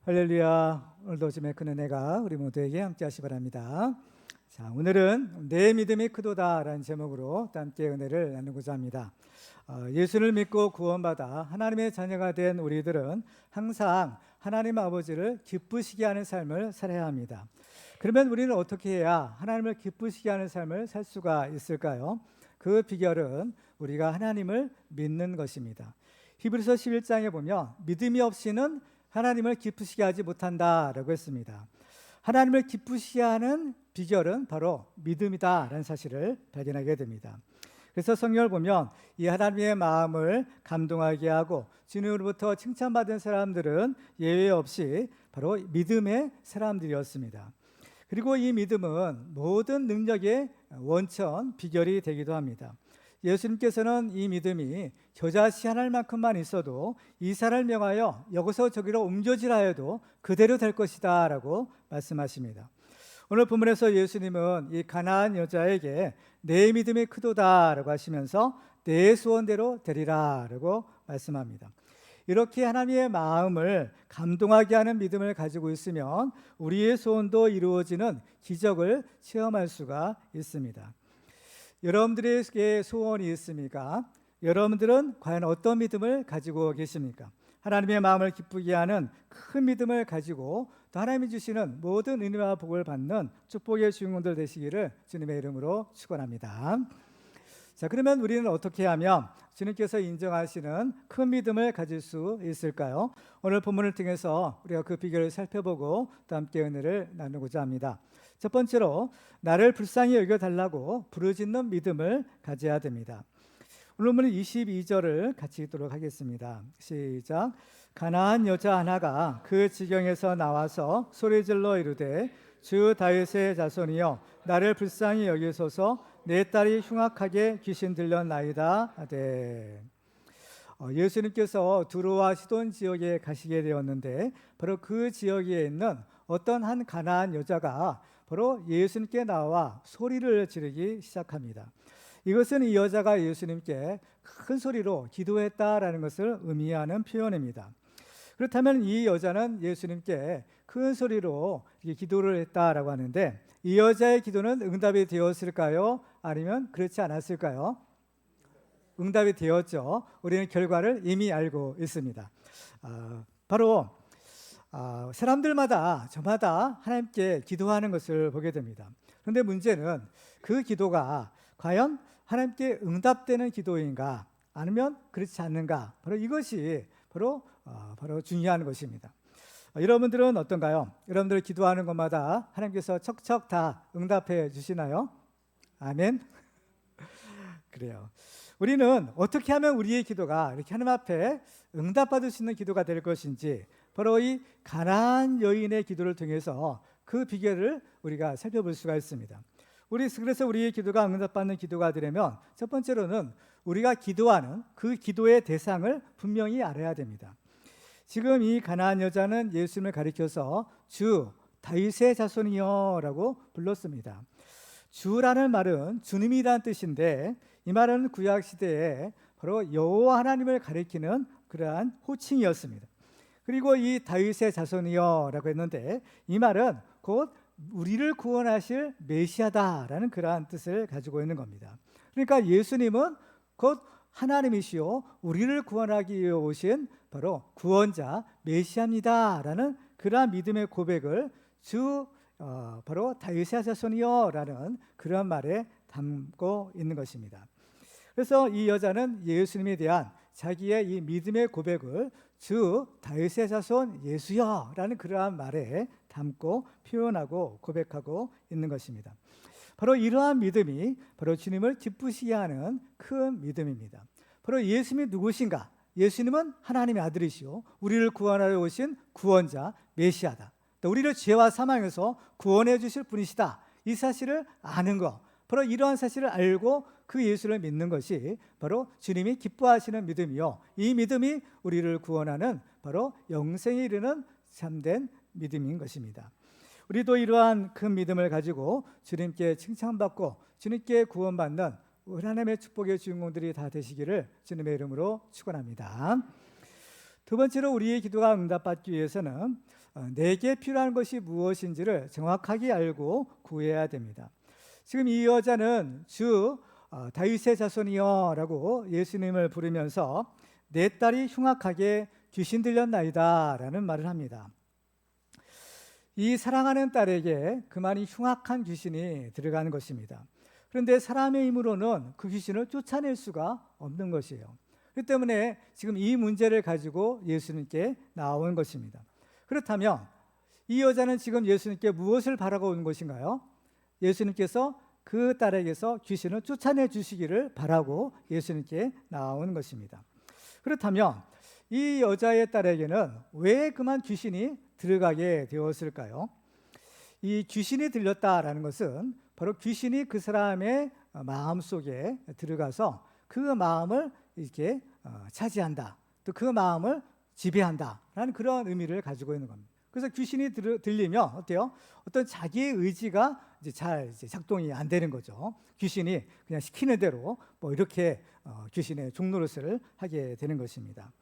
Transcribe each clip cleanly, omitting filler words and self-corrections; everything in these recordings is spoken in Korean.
할렐루야. 오늘도 주님의 큰 은혜가 우리 모두에게 함께 하시 바랍니다. 자, 오늘은 내 믿음이 크도다라는 제목으로 함께 은혜를 나누고자 합니다. 예수를 믿고 구원받아 하나님의 자녀가 된 우리들은 항상 하나님 아버지를 기쁘시게 하는 삶을 살아야 합니다. 그러면 우리는 어떻게 해야 하나님을 기쁘시게 하는 삶을 살 수가 있을까요? 그 비결은 우리가 하나님을 믿는 것입니다. 히브리서 11장에 보면 믿음이 없이는 하나님을 기쁘시게 하지 못한다라고 했습니다. 하나님을 기쁘시게 하는 비결은 바로 믿음이다라는 사실을 발견하게 됩니다. 그래서 성경을 보면 이 하나님의 마음을 감동하게 하고 주님으로부터 칭찬받은 사람들은 예외 없이 바로 믿음의 사람들이었습니다. 그리고 이 믿음은 모든 능력의 원천, 비결이 되기도 합니다. 예수님께서는 이 믿음이 겨자씨 하나만큼만 있어도 이사를 명하여 여기서 저기로 옮겨지라 해도 그대로 될 것이다 라고 말씀하십니다. 오늘 본문에서 예수님은 이 가나안 여자에게 내 믿음이 크도다 라고 하시면서 내 소원대로 되리라 라고 말씀합니다. 이렇게 하나님의 마음을 감동하게 하는 믿음을 가지고 있으면 우리의 소원도 이루어지는 기적을 체험할 수가 있습니다. 여러분들에게 소원이 있습니까? 여러분들은 과연 어떤 믿음을 가지고 계십니까? 하나님의 마음을 기쁘게 하는 큰 믿음을 가지고 또 하나님이 주시는 모든 은혜와 복을 받는 축복의 주인공들 되시기를 주님의 이름으로 축원합니다. 자, 그러면 우리는 어떻게 하면 주님께서 인정하시는 큰 믿음을 가질 수 있을까요? 오늘 본문을 통해서 우리가 그 비결을 살펴보고 또 함께 은혜를 나누고자 합니다. 첫 번째로 나를 불쌍히 여겨달라고 부르짖는 믿음을 가져야 됩니다. 오늘 본문 22절을 같이 읽도록 하겠습니다. 시작. 가나안 여자 하나가 그 지경에서 나와서 소리질러 이르되 주 다윗의 자손이여 나를 불쌍히 여기소서 내 딸이 흉악하게 귀신 들렸나이다 하되. 예수님께서 두로와 시돈 지역에 가시게 되었는데 바로 그 지역에 있는 어떤 한 가나안 여자가 바로 예수님께 나와 소리를 지르기 시작합니다. 이것은 이 여자가 예수님께 큰 소리로 기도했다라는 것을 의미하는 표현입니다. 그렇다면 이 여자는 예수님께 큰 소리로 기도를 했다라고 하는데 이 여자의 기도는 응답이 되었을까요? 아니면 그렇지 않았을까요? 응답이 되었죠. 우리는 결과를 이미 알고 있습니다. 바로 사람들마다 저마다 하나님께 기도하는 것을 보게 됩니다. 그런데 문제는 그 기도가 과연 하나님께 응답되는 기도인가 아니면 그렇지 않는가, 바로 이것이 바로 중요한 것입니다. 여러분들은 어떤가요? 여러분들 기도하는 것마다 하나님께서 척척 다 응답해 주시나요? 아멘. 그래요. 우리는 어떻게 하면 우리의 기도가 이렇게 하나님 앞에 응답받을 수 있는 기도가 될 것인지 바로 이 가나안 여인의 기도를 통해서 그 비결을 우리가 살펴볼 수가 있습니다. 그래서 우리의 기도가 응답받는 기도가 되려면 첫 번째로는 우리가 기도하는 그 기도의 대상을 분명히 알아야 됩니다. 지금 이 가나안 여자는 예수님을 가리켜서 주 다윗의 자손이여 라고 불렀습니다. 주라는 말은 주님이라는 뜻인데 이 말은 구약시대에 바로 여호와 하나님을 가리키는 그러한 호칭이었습니다. 그리고 이 다윗의 자손이여 라고 했는데 이 말은 곧 우리를 구원하실 메시아다라는 그러한 뜻을 가지고 있는 겁니다. 그러니까 예수님은 곧 하나님이시요 우리를 구원하기 위해 오신 바로 구원자 메시아입니다라는 그러한 믿음의 고백을 바로 다윗의 자손이여 라는 그런 말에 담고 있는 것입니다. 그래서 이 여자는 예수님에 대한 자기의 이 믿음의 고백을 주 다윗의 자손 예수여 라는 그러한 말에 담고 표현하고 고백하고 있는 것입니다. 바로 이러한 믿음이 바로 주님을 기쁘시게 하는 큰 믿음입니다. 바로 예수님이 누구신가? 예수님은 하나님의 아들이시오 우리를 구원하러 오신 구원자 메시아다. 또 우리를 죄와 사망에서 구원해 주실 분이시다. 이 사실을 아는 것, 바로 이러한 사실을 알고 그 예수를 믿는 것이 바로 주님이 기뻐하시는 믿음이요 이 믿음이 우리를 구원하는 바로 영생에 이르는 참된 믿음인 것입니다. 우리도 이러한 큰 믿음을 가지고 주님께 칭찬받고 주님께 구원받는 하나님의 축복의 주인공들이 다 되시기를 주님의 이름으로 축원합니다. 두 번째로 우리의 기도가 응답받기 위해서는 내게 필요한 것이 무엇인지를 정확하게 알고 구해야 됩니다. 지금 이 여자는 주 다윗의 자손이여라고 예수님을 부르면서 내 딸이 흉악하게 귀신 들렸나이다 라는 말을 합니다. 이 사랑하는 딸에게 그만이 흉악한 귀신이 들어가는 것입니다. 그런데 사람의 힘으로는 그 귀신을 쫓아낼 수가 없는 것이에요. 그렇기 때문에 지금 이 문제를 가지고 예수님께 나온 것입니다. 그렇다면 이 여자는 지금 예수님께 무엇을 바라고 온 것인가요? 예수님께서 그 딸에게서 귀신을 쫓아내 주시기를 바라고 예수님께 나온 것입니다. 그렇다면 이 여자의 딸에게는 왜 그만 귀신이 들어가게 되었을까요? 이 귀신이 들렸다라는 것은 바로 귀신이 그 사람의 마음속에 들어가서 그 마음을 이렇게 차지한다, 또 그 마음을 지배한다라는 그런 의미를 가지고 있는 겁니다. 그래서 귀신이 들리면 어때요? 어떤 자기의 의지가 이제 잘 작동이 안 되는 거죠. 귀신이 그냥 시키는 대로 뭐 이렇게 귀신의 종노릇을 하게 되는 것입니다.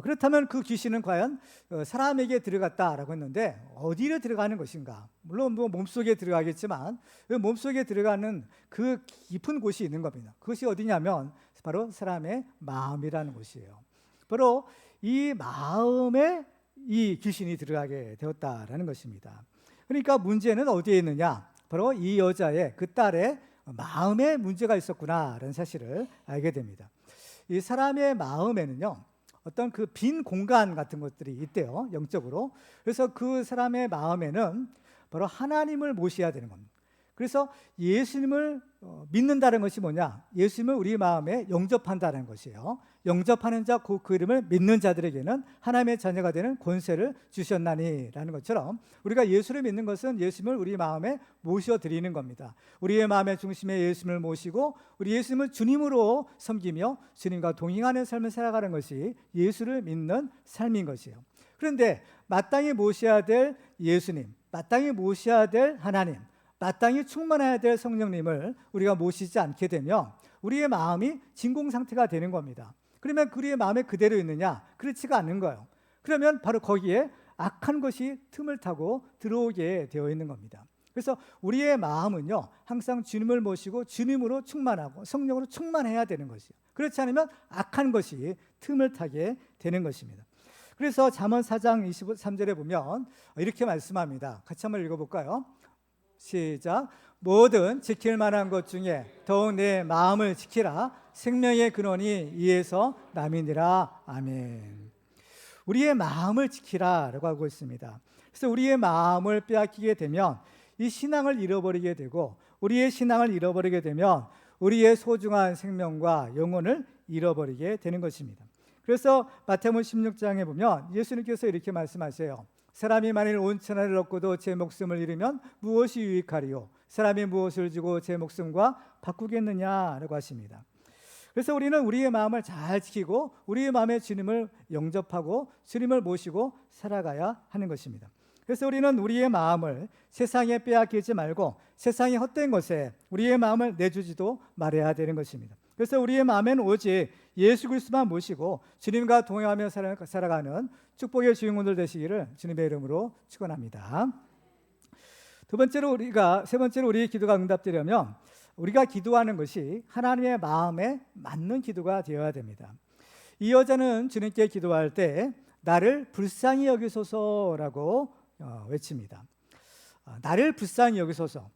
그렇다면 그 귀신은 과연 사람에게 들어갔다라고 했는데 어디로 들어가는 것인가? 물론 뭐 몸속에 들어가겠지만 몸속에 들어가는 그 깊은 곳이 있는 겁니다. 그것이 어디냐면 바로 사람의 마음이라는 곳이에요. 바로 이 마음에 이 귀신이 들어가게 되었다라는 것입니다. 그러니까 문제는 어디에 있느냐? 바로 이 여자의, 그 딸의 마음에 문제가 있었구나라는 사실을 알게 됩니다. 이 사람의 마음에는요, 어떤 그 빈 공간 같은 것들이 있대요, 영적으로. 그래서 그 사람의 마음에는 바로 하나님을 모셔야 되는 겁니다. 그래서 예수님을 믿는다는 것이 뭐냐? 예수님을 우리 마음에 영접한다는 것이에요. 영접하는 자, 그 이름을 믿는 자들에게는 하나님의 자녀가 되는 권세를 주셨나니라는 것처럼 우리가 예수를 믿는 것은 예수님을 우리 마음에 모셔드리는 겁니다. 우리의 마음의 중심에 예수님을 모시고 우리 예수님을 주님으로 섬기며 주님과 동행하는 삶을 살아가는 것이 예수를 믿는 삶인 것이에요. 그런데 마땅히 모셔야 될 예수님, 마땅히 모셔야 될 하나님, 마땅히 충만해야 될 성령님을 우리가 모시지 않게 되면 우리의 마음이 진공 상태가 되는 겁니다. 그러면 우리의 마음에 그대로 있느냐? 그렇지가 않는 거예요. 그러면 바로 거기에 악한 것이 틈을 타고 들어오게 되어 있는 겁니다. 그래서 우리의 마음은요, 항상 주님을 모시고 주님으로 충만하고 성령으로 충만해야 되는 것이에요. 그렇지 않으면 악한 것이 틈을 타게 되는 것입니다. 그래서 잠언 4장 23절에 보면 이렇게 말씀합니다. 같이 한번 읽어볼까요? 시작. 뭐든 지킬 만한 것 중에 더욱 내 마음을 지키라. 생명의 근원이 이에서 남이니라. 아멘. 우리의 마음을 지키라라고 하고 있습니다. 그래서 우리의 마음을 빼앗기게 되면 이 신앙을 잃어버리게 되고, 우리의 신앙을 잃어버리게 되면 우리의 소중한 생명과 영혼을 잃어버리게 되는 것입니다. 그래서 마태복음 16장에 보면 예수님께서 이렇게 말씀하세요. 사람이 만일 온 천하를 얻고도 제 목숨을 잃으면 무엇이 유익하리요? 사람이 무엇을 주고 제 목숨과 바꾸겠느냐라고 하십니다. 그래서 우리는 우리의 마음을 잘 지키고 우리의 마음의 주님을 영접하고 주님을 모시고 살아가야 하는 것입니다. 그래서 우리는 우리의 마음을 세상에 빼앗기지 말고 세상의 헛된 것에 우리의 마음을 내주지도 말아야 되는 것입니다. 그래서 우리의 마음에는 오직 예수 그리스도만 모시고 주님과 동행하며 살아가는 축복의 주인공들 되시기를 주님의 이름으로 축원합니다. 세 번째로 우리의 기도가 응답되려면 우리가 기도하는 것이 하나님의 마음에 맞는 기도가 되어야 됩니다. 이 여자는 주님께 기도할 때 나를 불쌍히 여기소서라고 외칩니다. 나를 불쌍히 여기소서.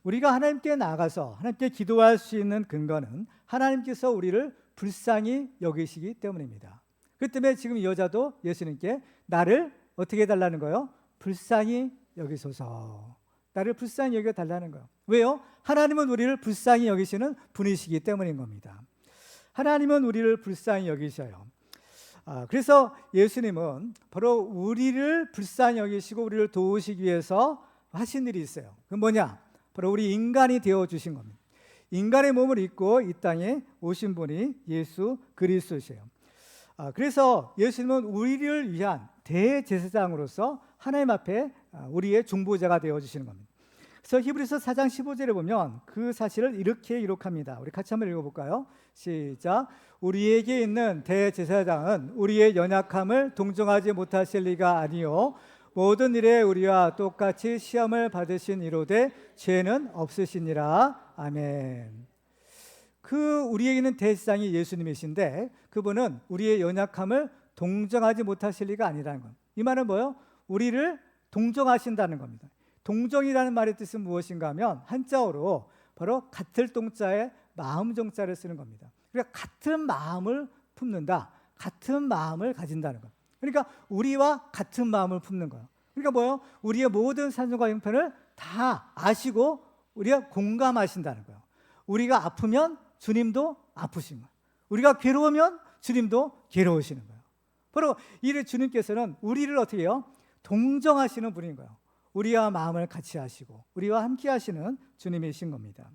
우리가 하나님께 나아가서 하나님께 기도할 수 있는 근거는 하나님께서 우리를 불쌍히 여기시기 때문입니다. 그 때문에 지금 이 여자도 예수님께 나를 어떻게 해달라는 거예요? 불쌍히 여기소서. 나를 불쌍히 여겨달라는 거예요. 왜요? 하나님은 우리를 불쌍히 여기시는 분이시기 때문인 겁니다. 하나님은 우리를 불쌍히 여기셔요. 그래서 예수님은 바로 우리를 불쌍히 여기시고 우리를 도우시기 위해서 하신 일이 있어요. 그건 뭐냐? 바로 우리 인간이 되어주신 겁니다. 인간의 몸을 입고 이 땅에 오신 분이 예수 그리스도시에요. 그래서 예수님은 우리를 위한 대제사장으로서 하나님 앞에 우리의 중보자가 되어주시는 겁니다. 그래서 히브리서 4장 15절에 보면 그 사실을 이렇게 기록합니다. 우리 같이 한번 읽어볼까요? 시작. 우리에게 있는 대제사장은 우리의 연약함을 동정하지 못하실 리가 아니요 모든 일에 우리와 똑같이 시험을 받으신 이로되 죄는 없으시니라. 아멘. 그 우리에게 있는 대제사장이 예수님이신데 그분은 우리의 연약함을 동정하지 못하실 리가 아니라는 겁니다. 이 말은 뭐예요? 우리를 동정하신다는 겁니다. 동정이라는 말의 뜻은 무엇인가 하면 한자어로 바로 같을 동자에 마음 정자를 쓰는 겁니다. 그러니까 같은 마음을 품는다, 같은 마음을 가진다는 것. 그러니까 우리와 같은 마음을 품는 거예요. 그러니까 뭐예요? 우리의 모든 산소가 형편을 다 아시고 우리가 공감하신다는 거예요. 우리가 아프면 주님도 아프신 거예요. 우리가 괴로우면 주님도 괴로우시는 거예요. 바로 이 주님께서는 우리를 어떻게 해요? 동정하시는 분인 거예요. 우리와 마음을 같이 하시고 우리와 함께 하시는 주님이신 겁니다.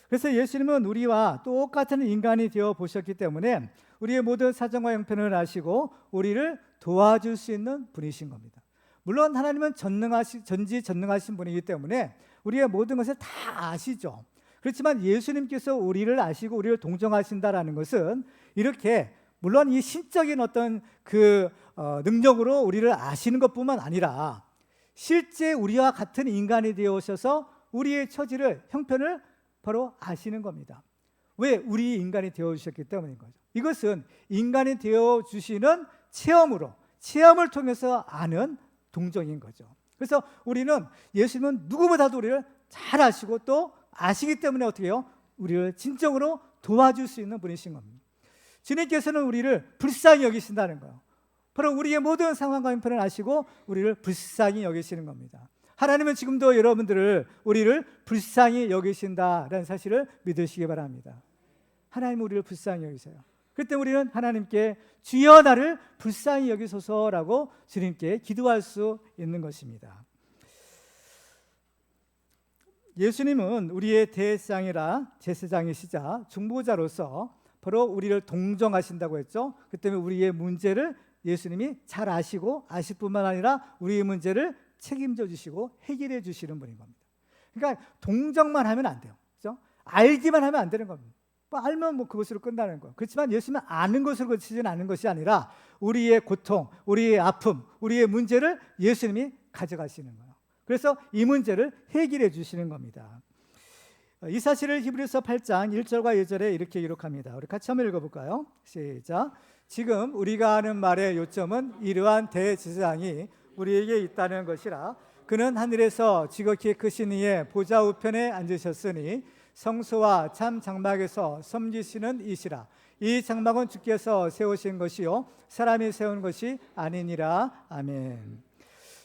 그래서 예수님은 우리와 똑같은 인간이 되어 보셨기 때문에 우리의 모든 사정과 형편을 아시고 우리를 도와줄 수 있는 분이신 겁니다. 물론 하나님은 전지전능하신 분이기 때문에 우리의 모든 것을 다 아시죠. 그렇지만 예수님께서 우리를 아시고 우리를 동정하신다라는 것은 이렇게 물론 이 신적인 어떤 능력으로 우리를 아시는 것뿐만 아니라 실제 우리와 같은 인간이 되어 오셔서 우리의 처지를 형편을 바로 아시는 겁니다. 왜? 우리 인간이 되어 주셨기 때문인 거죠. 이것은 인간이 되어 주시는 체험을 통해서 아는 동정인 거죠. 그래서 우리는 예수님은 누구보다도 우리를 잘 아시고 또 아시기 때문에 어떻게 해요? 우리를 진정으로 도와줄 수 있는 분이신 겁니다. 주님께서는 우리를 불쌍히 여기신다는 거예요. 바로 우리의 모든 상황과 형편을 아시고 우리를 불쌍히 여기시는 겁니다. 하나님은 지금도 우리를 불쌍히 여기신다라는 사실을 믿으시기 바랍니다. 하나님은 우리를 불쌍히 여기세요. 그때 우리는 하나님께 주여 나를 불쌍히 여기소서라고 주님께 기도할 수 있는 것입니다. 예수님은 우리의 대제사장이라 제사장이시자 중보자로서 바로 우리를 동정하신다고 했죠. 그 때문에 우리의 문제를 예수님이 잘 아시고 아실 뿐만 아니라 우리의 문제를 책임져 주시고 해결해 주시는 분인 겁니다. 그러니까 동정만 하면 안 돼요. 그렇죠? 알기만 하면 안 되는 겁니다. 알면 그것으로 끝나는 거예요. 그렇지만 예수님은 아는 것으로 그치지는 않은 것이 아니라 우리의 고통, 우리의 아픔, 우리의 문제를 예수님이 가져가시는 거예요. 그래서 이 문제를 해결해 주시는 겁니다. 이 사실을 히브리서 8장 1절과 2절에 이렇게 기록합니다. 우리 같이 한번 읽어볼까요? 시작. 지금 우리가 하는 말의 요점은 이러한 대제사장이 우리에게 있다는 것이라. 그는 하늘에서 지극히 크신 이의 보좌 우편에 앉으셨으니 성소와 참 장막에서 섬기시는 이시라. 이 장막은 주께서 세우신 것이요 사람이 세운 것이 아니니라. 아멘.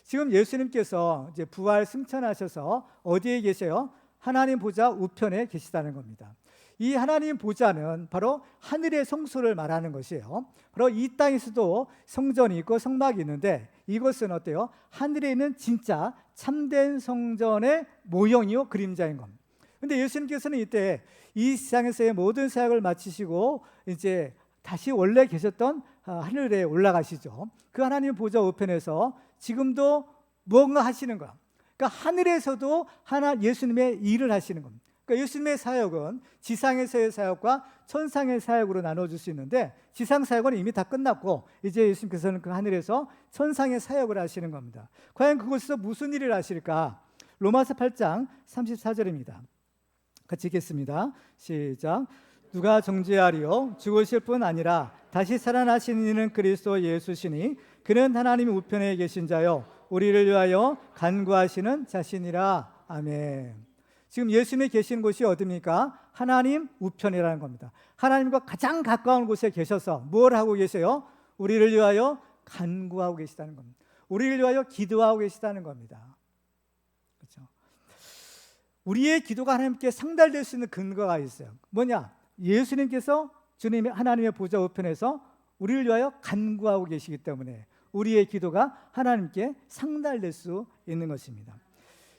지금 예수님께서 이제 부활 승천하셔서 어디에 계세요? 하나님 보좌 우편에 계시다는 겁니다. 이 하나님 보좌는 바로 하늘의 성소를 말하는 것이에요. 바로 이 땅에서도 성전이 있고 성막이 있는데 이것은 어때요? 하늘에 있는 진짜 참된 성전의 모형이요 그림자인 겁니다. 근데 예수님께서는 이때 이 세상에서의 모든 사역을 마치시고 이제 다시 원래 계셨던 하늘에 올라가시죠. 그 하나님 보좌 우편에서 지금도 뭔가 하시는 거야. 그러니까 하늘에서도 예수님의 일을 하시는 겁니다. 그러니까 예수님의 사역은 지상에서의 사역과 천상의 사역으로 나눠줄 수 있는데 지상 사역은 이미 다 끝났고 이제 예수님께서는 그 하늘에서 천상의 사역을 하시는 겁니다. 과연 그곳에서 무슨 일을 하실까? 로마서 8장 34절입니다. 같이 읽겠습니다. 시작. 누가 정죄하리요? 죽으실 뿐 아니라 다시 살아나신 이는 그리스도 예수시니 그는 하나님 우편에 계신 자요 우리를 위하여 간구하시는 자신이라. 아멘. 지금 예수님이 계신 곳이 어디입니까? 하나님 우편이라는 겁니다. 하나님과 가장 가까운 곳에 계셔서 뭘 하고 계세요? 우리를 위하여 간구하고 계시다는 겁니다. 우리를 위하여 기도하고 계시다는 겁니다. 그렇죠? 우리의 기도가 하나님께 상달될 수 있는 근거가 있어요. 뭐냐? 예수님께서 주님의 하나님의 보좌 우편에서 우리를 위하여 간구하고 계시기 때문에 우리의 기도가 하나님께 상달될 수 있는 것입니다.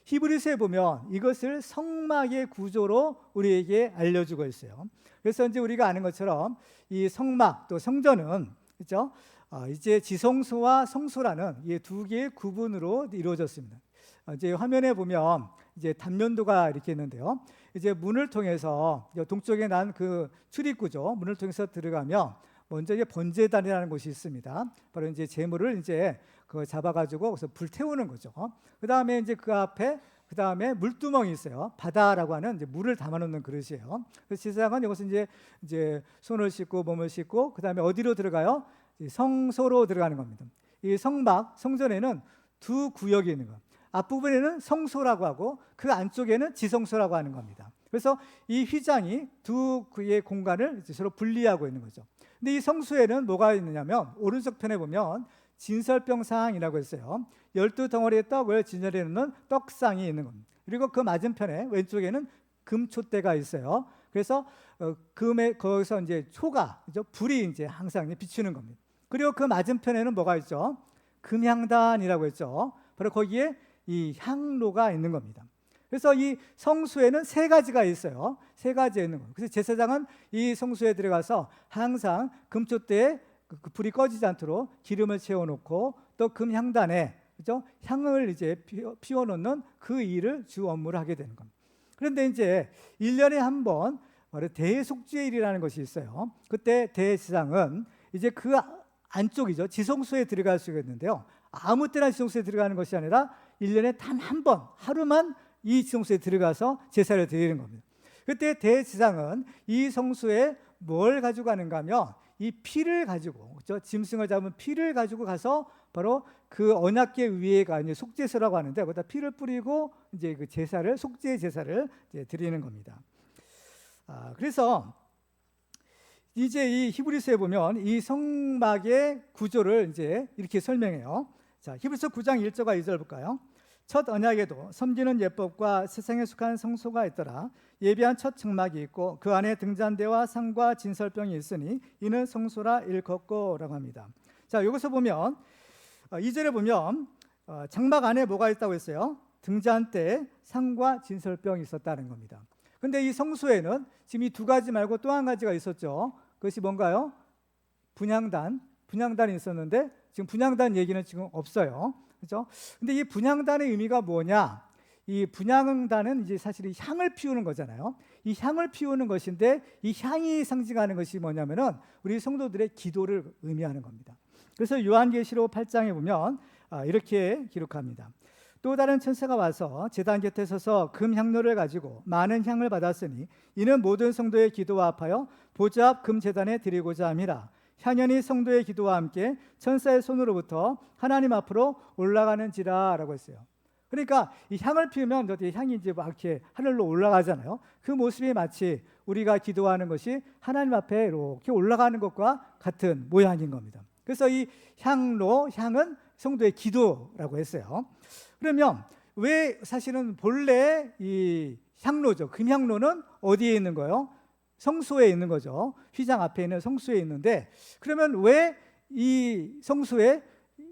히브리서에 보면 이것을 성막의 구조로 우리에게 알려주고 있어요. 그래서 이제 우리가 아는 것처럼 이 성막 또 성전은 그렇죠? 이제 지성소와 성소라는 이 두 개의 구분으로 이루어졌습니다. 이제 화면에 보면 이제 단면도가 이렇게 있는데요. 이제 문을 통해서 동쪽에 난 그 출입구죠. 문을 통해서 들어가면 먼저 이제 번제단이라는 곳이 있습니다. 바로 이제 제물을 이제 그 잡아가지고 그래서 불 태우는 거죠. 그 다음에 이제 그 앞에 그 다음에 물두멍이 있어요. 바다라고 하는 이제 물을 담아놓는 그릇이에요. 그래서 제사장은 이것은 이제 손을 씻고 몸을 씻고 그 다음에 어디로 들어가요? 성소로 들어가는 겁니다. 이 성막 성전에는 두 구역이 있는 거예요. 앞부분에는 성소라고 하고 그 안쪽에는 지성소라고 하는 겁니다. 그래서 이 휘장이 두 구의 공간을 서로 분리하고 있는 거죠. 근데 이 성소에는 뭐가 있느냐면 오른쪽 편에 보면 진설병상이라고 했어요. 12덩어리의 떡을 진열해 놓는 떡상이 있는 겁니다. 그리고 그 맞은편에 왼쪽에는 금촛대가 있어요. 그래서 금에 거기서 이제 초가 불이 이제 항상 비추는 겁니다. 그리고 그 맞은편에는 뭐가 있죠? 금향단이라고 했죠. 바로 거기에 이 향로가 있는 겁니다. 그래서 이 성소에는 세 가지가 있어요. 세 가지 있는 거예요. 그래서 제사장은 이 성소에 들어가서 항상 금촛대에 그 불이 꺼지지 않도록 기름을 채워놓고 또 금향단에 그죠? 향을 이제 피워놓는 그 일을 주 업무를 하게 되는 겁니다. 그런데 이제 1년에 한 번 바로 대속죄일이라는 것이 있어요. 그때 대제사장은 이제 그 안쪽이죠. 지성소에 들어갈 수가 있는데요. 아무 때나 지성소에 들어가는 것이 아니라 1년에 단 한 번, 하루만 이 지성소에 들어가서 제사를 드리는 겁니다. 그때 대제사장은 이 성소에 뭘 가지고 가는가 하면 이 피를 가지고, 그렇죠? 짐승을 잡은 피를 가지고 가서 바로 그 언약궤 위에가 이제 속죄소라고 하는데 거기다 피를 뿌리고 이제 그 제사를 속죄 제사를 이제 드리는 겁니다. 그래서 이제 이 히브리서에 보면 이 성막의 구조를 이제 이렇게 설명해요. 자, 히브리서 9장 1절과 2절 볼까요? 첫 언약에도 섬기는 예법과 세상에 속한 성소가 있더라. 예비한 첫 장막이 있고 그 안에 등잔대와 상과 진설병이 있으니 이는 성소라 일컫고라고 합니다. 자, 여기서 보면 2절에 보면 장막 안에 뭐가 있다고 했어요? 등잔대, 상과 진설병이 있었다는 겁니다. 근데 이 성소에는 지금 이 두 가지 말고 또 한 가지가 있었죠. 그것이 뭔가요? 분향단이 있었는데 지금 분향단 얘기는 지금 없어요. 그렇죠? 근데 이 분향단의 의미가 뭐냐? 이 분향단은 이제 사실 향을 피우는 거잖아요. 이 향을 피우는 것인데 이 향이 상징하는 것이 뭐냐면은 우리 성도들의 기도를 의미하는 겁니다. 그래서 요한계시록 8장에 보면 이렇게 기록합니다. 또 다른 천사가 와서 제단 곁에 서서 금향로를 가지고 많은 향을 받았으니 이는 모든 성도의 기도와 합하여 보좌 앞 금제단에 드리고자 함이라. 향연이 성도의 기도와 함께 천사의 손으로부터 하나님 앞으로 올라가는지라라고 했어요. 그러니까 이 향을 피우면 향이 이제 막 이렇게 하늘로 올라가잖아요. 그 모습이 마치 우리가 기도하는 것이 하나님 앞에 이렇게 올라가는 것과 같은 모양인 겁니다. 그래서 이 향은 성도의 기도라고 했어요. 그러면 왜 사실은 본래 이 향로죠. 금향로는 어디에 있는 거예요? 성소에 있는 거죠. 휘장 앞에 있는 성소에 있는데 그러면 왜 이 성소에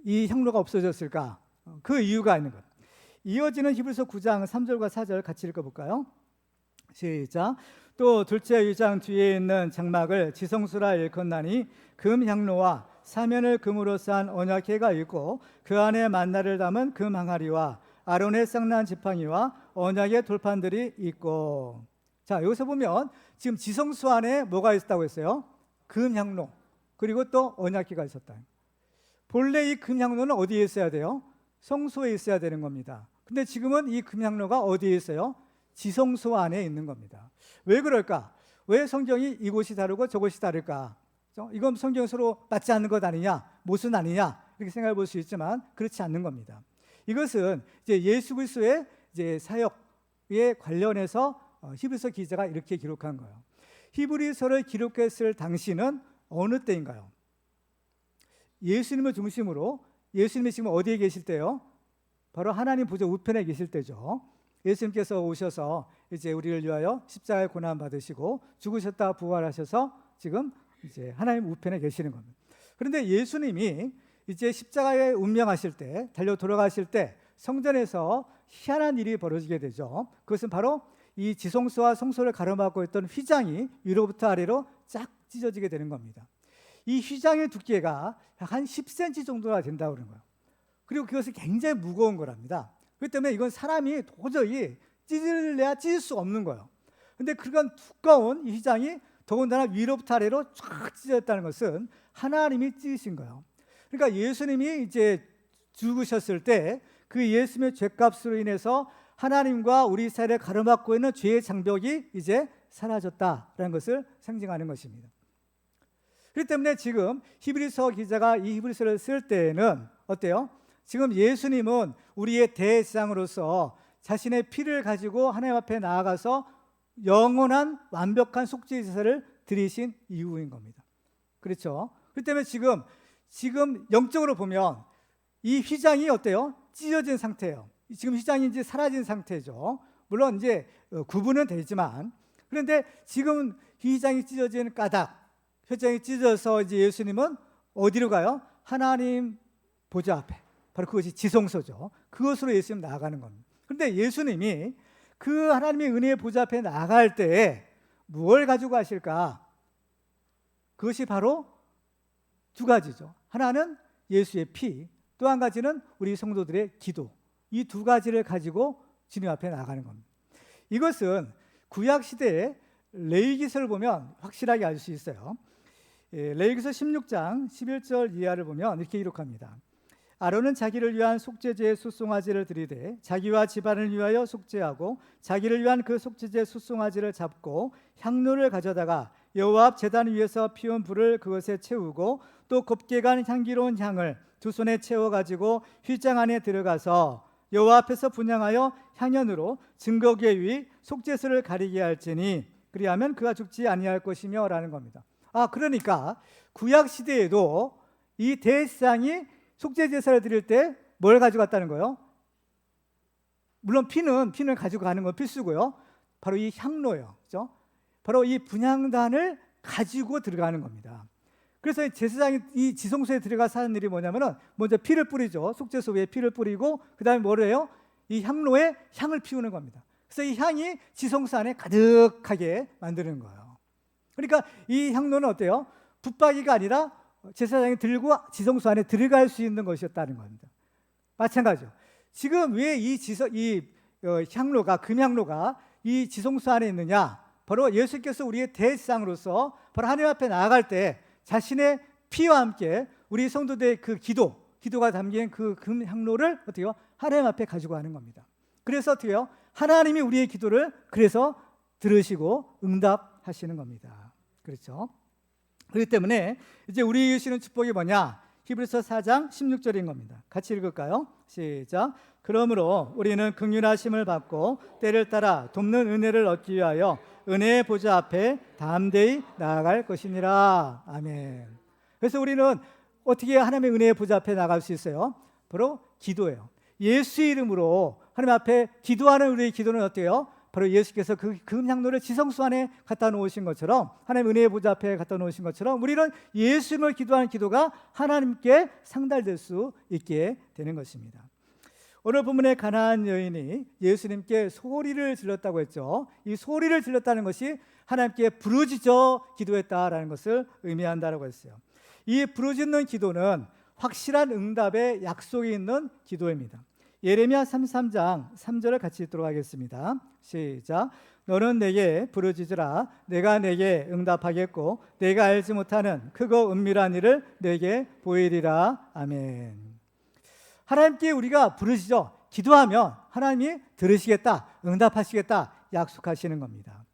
이 향로가 없어졌을까? 그 이유가 있는 거예요. 이어지는 히브리서 9장 3절과 4절 같이 읽어볼까요? 시작. 또 둘째 위장 뒤에 있는 장막을 지성소라 일컫나니 금향로와 사면을 금으로 싼 언약궤가 있고 그 안에 만나를 담은 금 항아리와 아론의 쌍난 지팡이와 언약의 돌판들이 있고. 자, 여기서 보면 지금 지성소 안에 뭐가 있었다고 했어요? 금향로 그리고 또 언약궤가 있었다. 본래 이 금향로는 어디에 있어야 돼요? 성소에 있어야 되는 겁니다. 근데 지금은 이 금향로가 어디에 있어요? 지성소 안에 있는 겁니다. 왜 그럴까? 왜 성경이 이곳이 다르고 저곳이 다를까? 이건 성경 서로 맞지 않는 것 아니냐, 모순 아니냐 이렇게 생각해 볼 수 있지만 그렇지 않는 겁니다. 이것은 이제 예수 그리스도의 이제 사역에 관련해서 히브리서 기자가 이렇게 기록한 거예요. 히브리서를 기록했을 당시는 어느 때인가요? 예수님을 중심으로 예수님이 지금 어디에 계실 때요? 바로 하나님 보좌 우편에 계실 때죠. 예수님께서 오셔서 이제 우리를 위하여 십자가의 고난 받으시고 죽으셨다 부활하셔서 지금 이제 하나님 우편에 계시는 겁니다. 그런데 예수님이 이제 십자가에 운명하실 때, 달려 돌아가실 때 성전에서 희한한 일이 벌어지게 되죠. 그것은 바로 이 지성소와 성소를 가로막고 있던 휘장이 위로부터 아래로 쫙 찢어지게 되는 겁니다. 이 휘장의 두께가 한 10cm 정도가 된다고 그러는 거예요. 그리고 그것이 굉장히 무거운 거랍니다. 그렇기 때문에 이건 사람이 도저히 찢을래야 찢을 수 없는 거예요. 근데 그간 두꺼운 이 휘장이 더군다나 위로부터 아래로 쫙 찢어졌다는 것은 하나님이 찢으신 거예요. 그러니까 예수님이 이제 죽으셨을 때 그 예수님의 죄값으로 인해서 하나님과 우리 사이를 가로막고 있는 죄의 장벽이 이제 사라졌다라는 것을 상징하는 것입니다. 그렇기 때문에 지금 히브리서 기자가 이 히브리서를 쓸 때에는 어때요? 지금 예수님은 우리의 대제사장으로서 자신의 피를 가지고 하나님 앞에 나아가서 영원한 완벽한 속죄 제사를 드리신 이유인 겁니다. 그렇죠? 그렇기 때문에 지금 영적으로 보면 이 휘장이 어때요? 찢어진 상태예요. 지금 휘장이 이제 사라진 상태죠. 물론 이제 구분은 되지만, 그런데 지금 휘장이 찢어진 까닭, 휘장이 찢어서 이제 예수님은 어디로 가요? 하나님 보좌 앞에. 바로 그것이 지성소죠. 그것으로 예수님 나아가는 겁니다. 그런데 예수님이 그 하나님의 은혜의 보좌 앞에 나아갈 때 무엇을 가지고 가실까? 그것이 바로 두 가지죠. 하나는 예수의 피, 또 한 가지는 우리 성도들의 기도. 이 두 가지를 가지고 주님 앞에 나가는 겁니다. 이것은 구약 시대의 레위기서를 보면 확실하게 알 수 있어요. 레위기서 16장 11절 이하를 보면 이렇게 기록합니다. 아론은 자기를 위한 속죄제의 수송아지를 드리되 자기와 집안을 위하여 속죄하고 자기를 위한 그 속죄제 수송아지를 잡고 향로를 가져다가 여호와 앞 제단 위에서 피운 불을 그것에 채우고 또 곱게 간 향기로운 향을 두 손에 채워 가지고 휘장 안에 들어가서 여호와 앞에서 분향하여 향연으로 증거궤 위 속죄소를 가리게 할지니 그리하면 그가 죽지 아니할 것이며 라는 겁니다. 그러니까 구약 시대에도 이 대제사장이 속죄 제사를 드릴 때 뭘 가져갔다는 거예요? 물론 피는 가지고 가는 건 필수고요. 바로 이 향로예요. 그렇죠? 바로 이 분향단을 가지고 들어가는 겁니다. 그래서 제사장이 이 지성소에 들어가서 하는 일이 뭐냐면은 먼저 피를 뿌리죠. 속죄소 위에 피를 뿌리고 그다음에 뭐를 해요? 이 향로에 향을 피우는 겁니다. 그래서 이 향이 지성소 안에 가득하게 만드는 거예요. 그러니까 이 향로는 어때요? 붙박이가 아니라 제사장이 들고 지성소 안에 들어갈 수 있는 것이었다는 겁니다. 마찬가지죠. 지금 왜 이 향로가, 금향로가 이 지성소 안에 있느냐? 바로 예수께서 우리의 대제사장으로서 바로 하나님 앞에 나아갈 때 자신의 피와 함께 우리 성도들의 그 기도가 담긴 그 금향로를 어떻게 해요? 하나님 앞에 가지고 가는 겁니다. 그래서 어떻게 해요? 하나님이 우리의 기도를 그래서 들으시고 응답하시는 겁니다. 그렇죠? 그렇기 때문에 이제 우리 주시는 축복이 뭐냐? 히브리서 4장 16절인 겁니다. 같이 읽을까요? 시작. 그러므로 우리는 긍휼하심을 받고 때를 따라 돕는 은혜를 얻기 위하여 은혜의 보좌 앞에 담대히 나아갈 것이니라. 아멘. 그래서 우리는 어떻게 하나님의 은혜의 보좌 앞에 나갈 수 있어요? 바로 기도예요. 예수 이름으로 하나님 앞에 기도하는 우리의 기도는 어때요? 바로 예수께서 그 금향로를 지성소 안에 갖다 놓으신 것처럼, 하나님 은혜의 보좌 앞에 갖다 놓으신 것처럼 우리는 예수님을 기도하는 기도가 하나님께 상달될 수 있게 되는 것입니다. 오늘 본문의 가나안 여인이 예수님께 소리를 질렀다고 했죠. 이 소리를 질렀다는 것이 하나님께 부르짖어 기도했다라는 것을 의미한다라고 했어요. 이 부르짖는 기도는 확실한 응답의 약속이 있는 기도입니다. 예레미야 33장 3절을 같이 읽도록 하겠습니다. 시작. 너는 내게 부르짖으라. 내가 내게 응답하겠고 내가 알지 못하는 크고 은밀한 일을 내게 보이리라. 아멘. 하나님께 우리가 부르짖어 기도하면 하나님이 들으시겠다, 응답하시겠다 약속하시는 겁니다.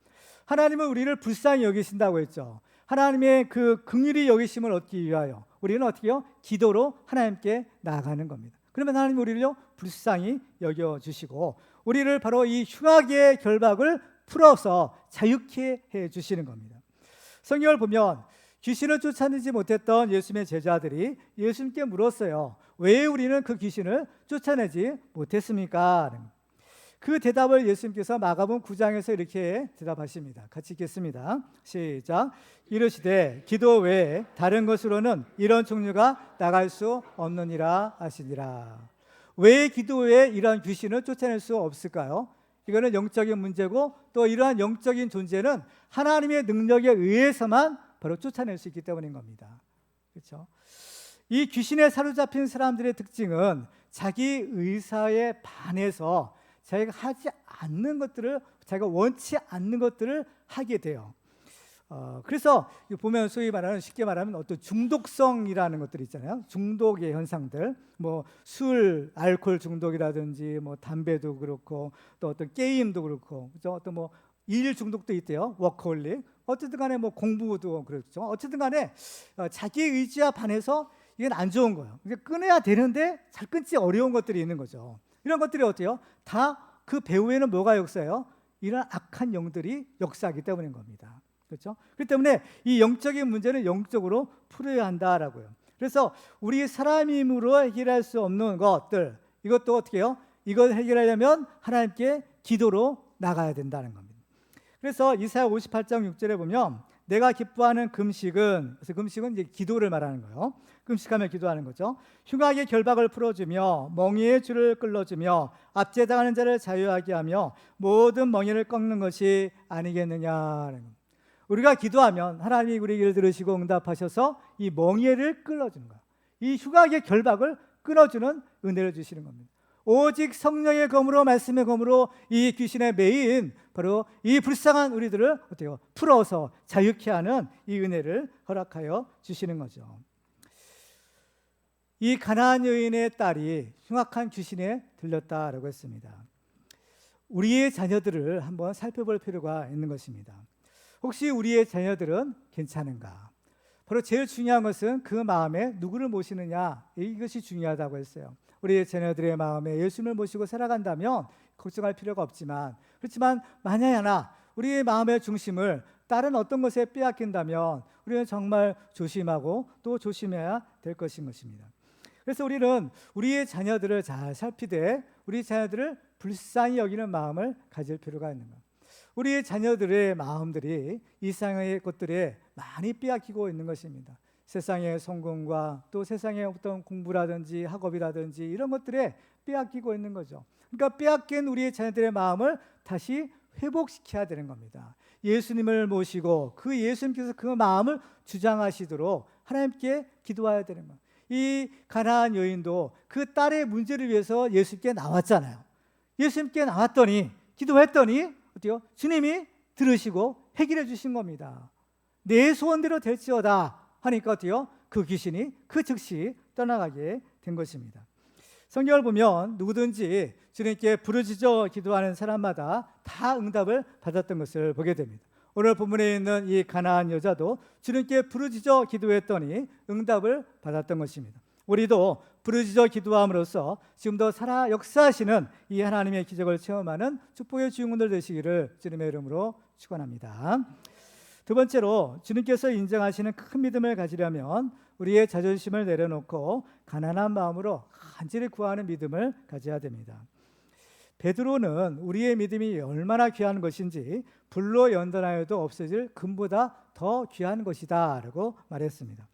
하나님은 우리를 불쌍히 여기신다고 했죠. 하나님의 그 긍휼히 여기심을 얻기 위하여 우리는 어떻게 해요? 기도로 하나님께 나아가는 겁니다. 그러면 하나님이 우리를요 불쌍히 여겨주시고 우리를 바로 이 흉악의 결박을 풀어서 자유케 해주시는 겁니다. 성경을 보면 귀신을 쫓아내지 못했던 예수님의 제자들이 예수님께 물었어요. 왜 우리는 그 귀신을 쫓아내지 못했습니까? 그 대답을 예수님께서 마가복음 9장에서 이렇게 대답하십니다. 같이 읽겠습니다. 시작. 이르시되 기도 외에 다른 것으로는 이런 종류가 나갈 수 없느니라 하시니라. 왜 기도 외에 이러한 귀신을 쫓아낼 수 없을까요? 이거는 영적인 문제고 또 이러한 영적인 존재는 하나님의 능력에 의해서만 바로 쫓아낼 수 있기 때문인 겁니다. 그렇죠? 이 귀신에 사로잡힌 사람들의 특징은 자기 의사에 반해서 자기가 하지 않는 것들을, 자기가 원치 않는 것들을 하게 돼요. 그래서 보면 소위 말하는, 쉽게 말하면 어떤 중독성이라는 것들이 있잖아요. 중독의 현상들, 뭐 술, 알코올 중독이라든지, 뭐 담배도 그렇고, 또 어떤 게임도 그렇고, 그죠? 어떤 뭐 일 중독도 있대요. 워커홀릭. 어쨌든 간에 뭐 공부도 그렇죠. 어쨌든 간에 자기 의지와 반해서 이건 안 좋은 거예요. 이게 끊어야 되는데 잘 끊지 어려운 것들이 있는 거죠. 이런 것들이 어때요? 다 그 배후에는 뭐가 역사예요? 이런 악한 영들이 역사하기 때문인 겁니다. 그렇죠? 그렇기 때문에 이 영적인 문제는 영적으로 풀어야 한다라고요. 그래서 우리 사람 힘으로 해결할 수 없는 것들, 이것도 어떻게 해요? 이걸 해결하려면 하나님께 기도로 나가야 된다는 겁니다. 그래서 이사야 58장 6절에 보면 내가 기뻐하는 금식은, 그래서 금식은 이제 기도를 말하는 거예요. 금식하며 기도하는 거죠. 흉악의 결박을 풀어주며 멍에의 줄을 끌어주며 압제당하는 자를 자유하게 하며 모든 멍에를 꺾는 것이 아니겠느냐라는 겁니다. 우리가 기도하면 하나님이 우리 기도를 들으시고 응답하셔서 이 멍에를 끌어주는 거예요. 이 흉악의 결박을 끊어주는 은혜를 주시는 겁니다. 오직 성령의 검으로, 말씀의 검으로 이 귀신의 매인 바로 이 불쌍한 우리들을 어때요? 풀어서 자유케 하는 이 은혜를 허락하여 주시는 거죠. 이 가나안 여인의 딸이 흉악한 귀신에 들렸다라고 했습니다. 우리의 자녀들을 한번 살펴볼 필요가 있는 것입니다. 혹시 우리의 자녀들은 괜찮은가? 바로 제일 중요한 것은 그 마음에 누구를 모시느냐, 이것이 중요하다고 했어요. 우리의 자녀들의 마음에 예수님을 모시고 살아간다면 걱정할 필요가 없지만, 그렇지만 만약에 하나 우리의 마음의 중심을 다른 어떤 것에 빼앗긴다면 우리는 정말 조심하고 또 조심해야 될 것입니다. 그래서 우리는 우리의 자녀들을 잘 살피되 우리 자녀들을 불쌍히 여기는 마음을 가질 필요가 있는 거예요. 우리의 자녀들의 마음들이 이 세상의 것들에 많이 빼앗기고 있는 것입니다. 세상의 성공과 또 세상의 어떤 공부라든지 학업이라든지 이런 것들에 빼앗기고 있는 거죠. 그러니까 빼앗긴 우리의 자녀들의 마음을 다시 회복시켜야 되는 겁니다. 예수님을 모시고 그 예수님께서 그 마음을 주장하시도록 하나님께 기도해야 되는 거예요. 이 가나안 여인도 그 딸의 문제를 위해서 예수님께 나왔잖아요. 예수님께 나왔더니 기도했더니 어때요? 주님이 들으시고 해결해 주신 겁니다. 내 소원대로 될지어다 하니까 어때요? 그 귀신이 그 즉시 떠나가게 된 것입니다. 성경을 보면 누구든지 주님께 부르짖어 기도하는 사람마다 다 응답을 받았던 것을 보게 됩니다. 오늘 본문에 있는 이 가나안 여자도 주님께 부르짖어 기도했더니 응답을 받았던 것입니다. 우리도 부르짖어 기도함으로써 지금도 살아 역사하시는 이 하나님의 기적을 체험하는 축복의 주인공들 되시기를 주님의 이름으로 축원합니다. 두 번째로 주님께서 인정하시는 큰 믿음을 가지려면 우리의 자존심을 내려놓고 가난한 마음으로 간절히 구하는 믿음을 가져야 됩니다. 베드로는 우리의 믿음이 얼마나 귀한 것인지 불로 연단하여도 없어질 금보다 더 귀한 것이다 라고 말했습니다.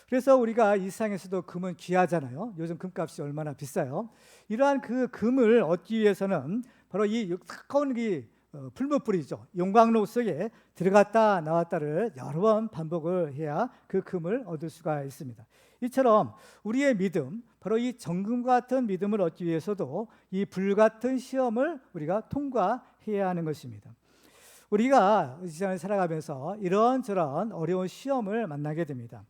그래서 우리가 이 세상에서도 금은 귀하잖아요. 요즘 금값이 얼마나 비싸요. 이러한 그 금을 얻기 위해서는 바로 이 가까운 풀무불이죠. 용광로 속에 들어갔다 나왔다를 여러 번 반복을 해야 그 금을 얻을 수가 있습니다. 이처럼 우리의 믿음, 바로 이 정금과 같은 믿음을 얻기 위해서도 이 불같은 시험을 우리가 통과해야 하는 것입니다. 우리가 이 세상을 살아가면서 이런저런 어려운 시험을 만나게 됩니다.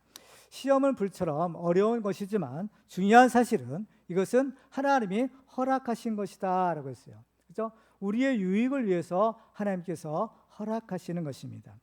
시험은 불처럼 어려운 것이지만 중요한 사실은 이것은 하나님이 허락하신 것이다 라고 했어요. 그렇죠? 우리의 유익을 위해서 하나님께서 허락하시는 것입니다.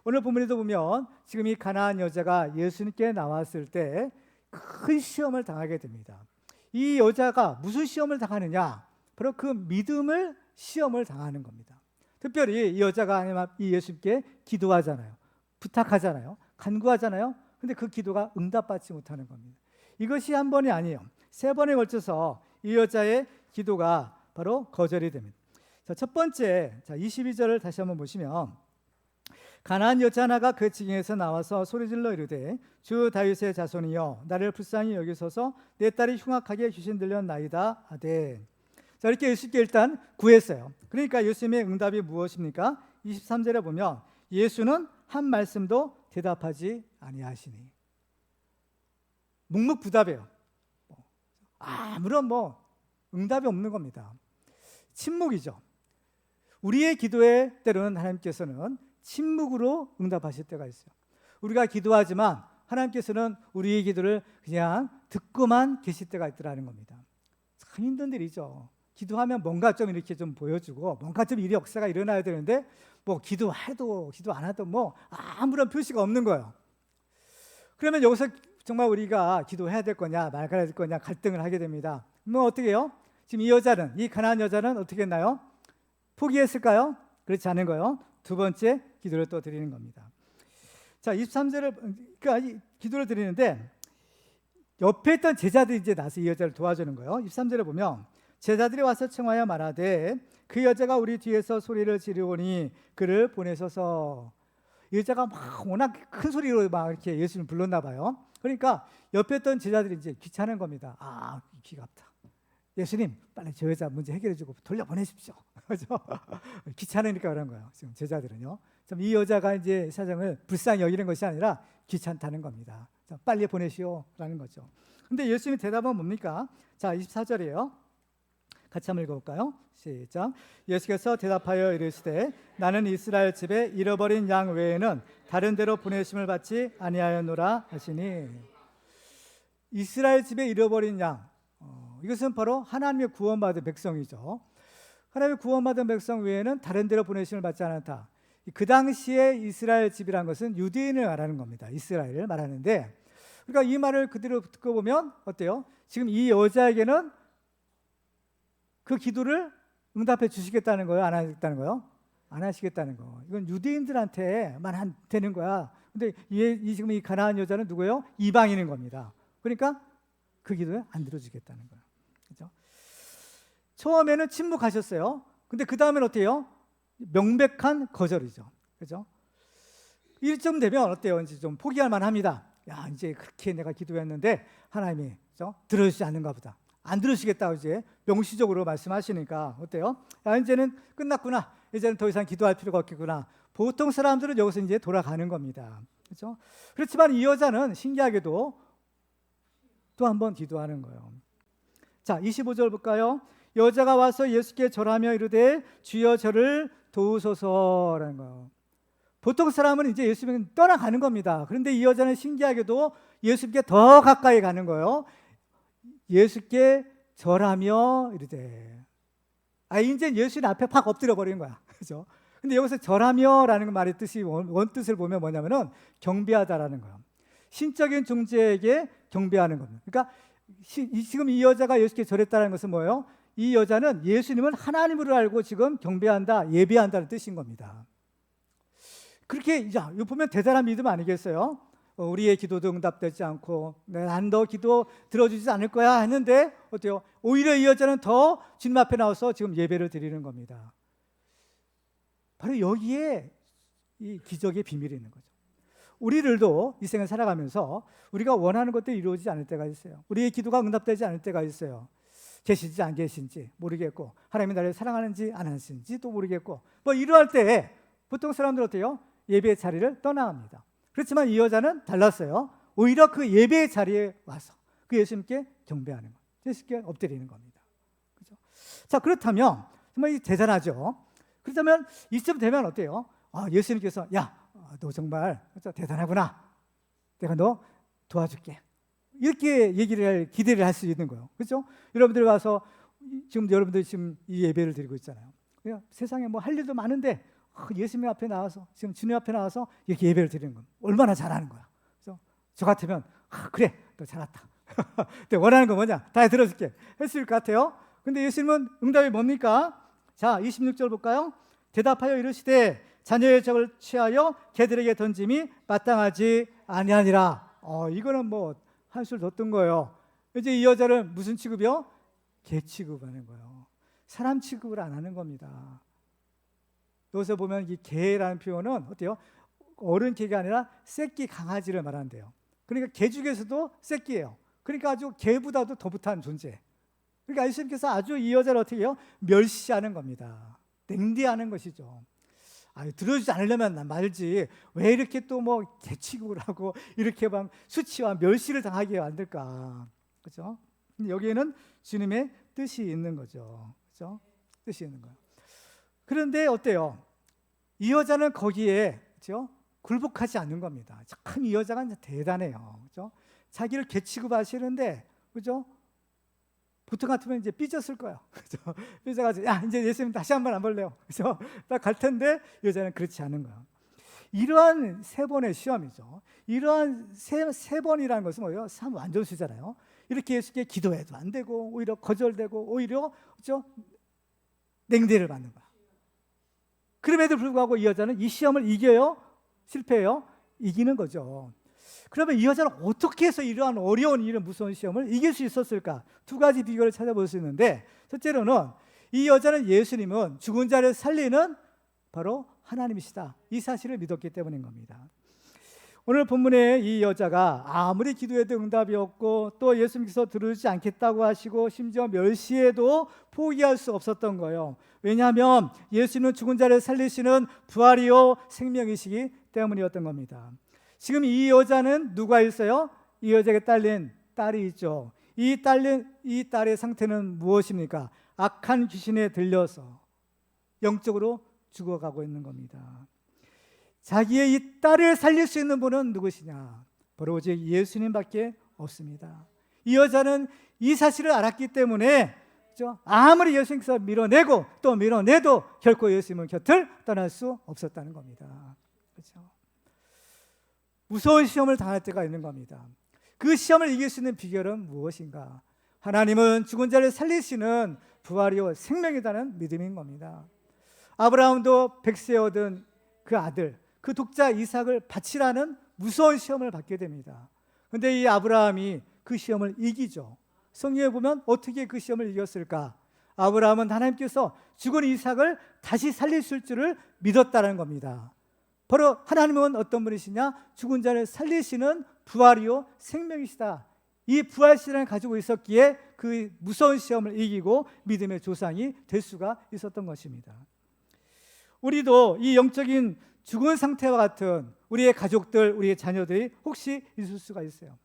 오늘 본문에도 보면 지금 이 가나안 여자가 예수님께 나왔을 때 큰 시험을 당하게 됩니다. 이 여자가 무슨 시험을 당하느냐? 바로 그 믿음을 시험을 당하는 겁니다. 특별히 이 여자가 이 예수님께 기도하잖아요. 부탁하잖아요. 간구하잖아요. 근데 그 기도가 응답받지 못하는 겁니다. 이것이 한 번이 아니에요. 3번에 걸쳐서 이 여자의 기도가 바로 거절이 됩니다. 자, 첫 번째, 22절을 다시 한번 보시면 가나안 여자 하나가 그 지경에서 나와서 소리질러 이르되 주 다윗의 자손이여 나를 불쌍히 여기소서 내 딸이 흉악하게 귀신 들렸나이다 하되. 자, 이렇게 예수님께 일단 구했어요. 그러니까 예수님의 응답이 무엇입니까? 23절에 보면 예수는 한 말씀도 대답하지 아니하시니. 묵묵부답해요. 아무런 응답이 없는 겁니다. 침묵이죠. 우리의 기도에 때로는 하나님께서는 침묵으로 응답하실 때가 있어요. 우리가 기도하지만 하나님께서는 우리의 기도를 그냥 듣고만 계실 때가 있더라는 겁니다. 참 힘든 일이죠. 기도하면 뭔가 좀 이렇게 좀 보여주고 뭔가 좀 일이 역사가 일어나야 되는데 뭐 기도해도 기도 안 해도 뭐 아무런 표시가 없는 거예요. 그러면 여기서 정말 우리가 기도해야 될 거냐 말아야 될 거냐 갈등을 하게 됩니다. 뭐 어떻게 해요? 지금 이 여자는, 이 가나안 여자는 어떻게 했나요? 포기했을까요? 그렇지 않은 거예요. 두 번째 기도를 또 드리는 겁니다. 자, 23절을 기도를 드리는데 옆에 있던 제자들이 이제 나서 이 여자를 도와주는 거예요. 23절에 보면 제자들이 와서 청하여 말하되 그 여자가 우리 뒤에서 소리를 지르오니 그를 보내소서. 이 여자가 막 워낙 큰 소리로 막 이렇게 예수님 불렀나 봐요. 그러니까 옆에 있던 제자들이 이제 귀찮은 겁니다. 아, 귀가 아프다. 예수님, 빨리 저 여자 문제 해결해주고 돌려보내십시오. 그렇죠? 귀찮으니까 그런 거예요. 지금 제자들은요. 이 여자가 이제 사정을 불쌍히 여기는 것이 아니라 귀찮다는 겁니다. 빨리 보내시오라는 거죠. 근데 예수님의 대답은 뭡니까? 자, 24절이에요. 같이 한번 읽어볼까요? 시작. 예수께서 대답하여 이르시되 나는 이스라엘 집에 잃어버린 양 외에는 다른 데로 보내심을 받지 아니하였노라 하시니, 이스라엘 집에 잃어버린 양, 이것은 바로 하나님의 구원받은 백성이죠. 하나님의 구원받은 백성 외에는 다른 데로 보내심을 받지 않았다. 그 당시에 이스라엘 집이란 것은 유대인을 말하는 겁니다. 이스라엘을 말하는데, 그러니까 이 말을 그대로 듣고 보면 어때요? 지금 이 여자에게는 그 기도를 응답해 주시겠다는 거예요? 안 하시겠다는 거예요? 안 하시겠다는 거. 이건 유대인들한테만 되는 거야. 근데 지금 이 가나안 여자는 누구예요? 이방인인 겁니다. 그러니까 그 기도에 안 들어주겠다는 거예요. 그렇죠? 처음에는 침묵하셨어요. 근데 그 다음에는 어때요? 명백한 거절이죠. 그렇죠? 이쯤 되면 어때요? 이제 좀 포기할 만합니다. 야, 이제 그렇게 내가 기도했는데 하나님이 들어주지 않는가 보다. 안 들으시겠다고 이제 명시적으로 말씀하시니까 어때요? 야, 이제는 끝났구나. 이제는 더 이상 기도할 필요가 없겠구나. 보통 사람들은 여기서 이제 돌아가는 겁니다. 그렇죠? 그렇지만 이 여자는 신기하게도 또 한 번 기도하는 거예요. 자, 25절 볼까요? 여자가 와서 예수께 절하며 이르되 주여 저를 도우소서라는 거예요. 보통 사람은 이제 예수님은 떠나가는 겁니다. 그런데 이 여자는 신기하게도 예수님께 더 가까이 가는 거예요. 예수께 절하며 이르되, 이제 예수님 앞에 팍 엎드려 버리는 거야. 그죠? 근데 여기서 절하며라는 말의 뜻이 원뜻을 보면 뭐냐면은 경배하다라는 거예요. 신적인 존재에게 경배하는 겁니다. 그러니까 지금 이 여자가 예수께 절했다는 것은 뭐예요? 이 여자는 예수님을 하나님으로 알고 지금 경배한다, 예배한다는 뜻인 겁니다. 그렇게 이제 보면 대단한 믿음 아니겠어요? 우리의 기도도 응답되지 않고 난 너 기도 들어주지 않을 거야 했는데 어때요? 오히려 이 여자는 더 주님 앞에 나와서 지금 예배를 드리는 겁니다. 바로 여기에 이 기적의 비밀이 있는 거죠. 우리들도 이 생을 살아가면서 우리가 원하는 것들이 이루어지지 않을 때가 있어요. 우리의 기도가 응답되지 않을 때가 있어요. 계신지 안 계신지 모르겠고, 하나님이 나를 사랑하는지 안 하시는지도 모르겠고, 뭐 이러할 때 보통 사람들 어때요? 예배의 자리를 떠나갑니다. 그렇지만 이 여자는 달랐어요. 오히려 그 예배의 자리에 와서 그 예수님께 경배하는 거예요. 예수님께 엎드리는 겁니다. 그렇죠? 자, 그렇다면 정말 대단하죠. 그렇다면 이쯤 되면 어때요? 예수님께서 야, 너 정말 대단하구나. 내가 너 도와줄게. 이렇게 기대를 할 수 있는 거예요. 그렇죠? 여러분들 와서 여러분들 지금 이 예배를 드리고 있잖아요. 세상에 뭐 할 일도 많은데 예수님 앞에 나와서 지금 주님 앞에 나와서 이렇게 예배를 드리는 건 얼마나 잘하는 거야. 그래서 저 같으면 그래, 너 잘했다. 근데 원하는 거 뭐냐? 다 들어줄게 했을 것 같아요. 근데 예수님은 응답이 뭡니까? 자, 26절 볼까요? 대답하여 이르시되 자녀의 적을 취하여 개들에게 던짐이 마땅하지 아니하니라. 이거는 뭐 한술 더 뜬 거예요. 이제 이 여자를 무슨 취급이요? 개 취급하는 거예요. 사람 취급을 안 하는 겁니다. 여기서 보면 이 개라는 표현은 어때요? 어른 개가 아니라 새끼 강아지를 말한대요. 그러니까 개 중에서도 새끼예요. 그러니까 아주 개보다도 더 못한 존재. 그러니까 예수님께서 아주 이 여자를 어떻게 해요? 멸시하는 겁니다. 냉대하는 것이죠. 들어주지 않으려면 난 말지 왜 이렇게 또 뭐 개 취급을 하고 이렇게 막 수치와 멸시를 당하게 만들까? 그렇죠? 근데 여기에는 주님의 뜻이 있는 거죠. 그렇죠? 뜻이 있는 거예요. 그런데 어때요? 이 여자는 거기에 그렇죠? 굴복하지 않는 겁니다. 참 이 여자가 대단해요. 그렇죠? 자기를 개 취급하시는데 그죠? 보통 같으면 이제 삐졌을 거예요. 그죠? 삐져가지고 야 이제 예수님 다시 한번 안 볼래요. 그죠? 딱 갈 텐데 여자는 그렇지 않은 거예요. 이러한 세 번의 시험이죠. 이러한 세 번이라는 것은 뭐예요? 참 완전수잖아요. 이렇게 예수께 기도해도 안 되고 오히려 거절되고 오히려 그죠? 냉대를 받는 거야. 그럼에도 불구하고 이 여자는 이 시험을 이겨요? 실패해요? 이기는 거죠. 그러면 이 여자는 어떻게 해서 이러한 어려운 이런 무서운 시험을 이길 수 있었을까? 두 가지 비결을 찾아볼 수 있는데, 첫째로는 이 여자는 예수님은 죽은 자를 살리는 바로 하나님이시다, 이 사실을 믿었기 때문인 겁니다. 오늘 본문에 이 여자가 아무리 기도해도 응답이 없고 또 예수님께서 들으지 않겠다고 하시고 심지어 멸시해도 포기할 수 없었던 거예요. 왜냐하면 예수님은 죽은 자를 살리시는 부활이요 생명이시기 때문이었던 겁니다. 지금 이 여자는 누가 있어요? 이 여자에게 딸린 딸이 있죠. 이 딸의 상태는 무엇입니까? 악한 귀신에 들려서 영적으로 죽어가고 있는 겁니다. 자기의 이 딸을 살릴 수 있는 분은 누구시냐? 바로 오직 예수님밖에 없습니다. 이 여자는 이 사실을 알았기 때문에 그렇죠? 아무리 예수님께서 밀어내고 또 밀어내도 결코 예수님의 곁을 떠날 수 없었다는 겁니다. 그렇죠? 무서운 시험을 당할 때가 있는 겁니다. 그 시험을 이길 수 있는 비결은 무엇인가? 하나님은 죽은 자를 살리시는 부활이요 생명이라는 믿음인 겁니다. 아브라함도 백세 얻은 그 아들, 그 독자 이삭을 바치라는 무서운 시험을 받게 됩니다. 그런데 이 아브라함이 그 시험을 이기죠. 성경에 보면 어떻게 그 시험을 이겼을까? 아브라함은 하나님께서 죽은 이삭을 다시 살리실 줄을 믿었다는 겁니다. 바로 하나님은 어떤 분이시냐? 죽은 자를 살리시는 부활이요 생명이시다. 이 부활신을 가지고 있었기에 그 무서운 시험을 이기고 믿음의 조상이 될 수가 있었던 것입니다. 우리도 이 영적인 죽은 상태와 같은 우리의 가족들, 우리의 자녀들이 혹시 있을 수가 있어요.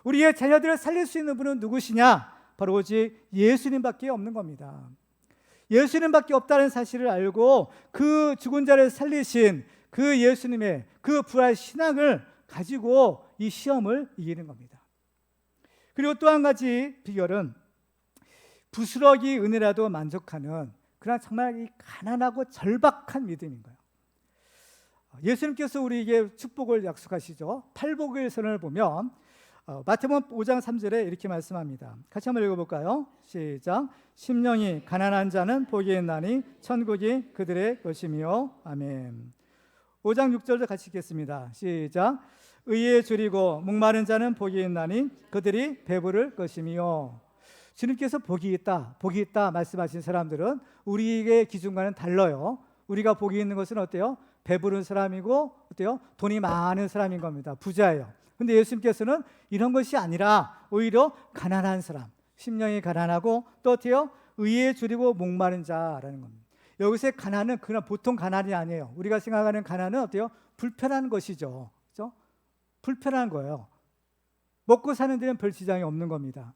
우리의 자녀들을 살릴 수 있는 분은 누구시냐? 바로 오직 예수님밖에 없는 겁니다. 예수님밖에 없다는 사실을 알고 그 죽은 자를 살리신 그 예수님의 그 부활 신앙을 가지고 이 시험을 이기는 겁니다. 그리고 또 한 가지 비결은 부스러기 은혜라도 만족하는 그러나 정말 이 가난하고 절박한 믿음인 거예요. 예수님께서 우리에게 축복을 약속하시죠. 팔복의 선을 보면 마태복음 5장 3절에 이렇게 말씀합니다. 같이 한번 읽어볼까요? 시작. 심령이 가난한 자는 복이 있나니 천국이 그들의 것이며. 아멘. 5장 6절도 같이 읽겠습니다. 시작. 의에 줄이고 목마른 자는 복이 있나니 그들이 배부를 것이며. 주님께서 복이 있다 말씀하신 사람들은 우리의 기준과는 달라요. 우리가 복이 있는 것은 어때요? 배부른 사람이고 어때요? 돈이 많은 사람인 겁니다. 부자예요. 근데 예수님께서는 이런 것이 아니라 오히려 가난한 사람, 심령이 가난하고 또 어때요? 의에 줄이고 목마른 자라는 겁니다. 여기서의 가난은 그냥 보통 가난이 아니에요. 우리가 생각하는 가난은 어때요? 불편한 것이죠. 그렇죠? 불편한 거예요. 먹고 사는 데는 별 지장이 없는 겁니다.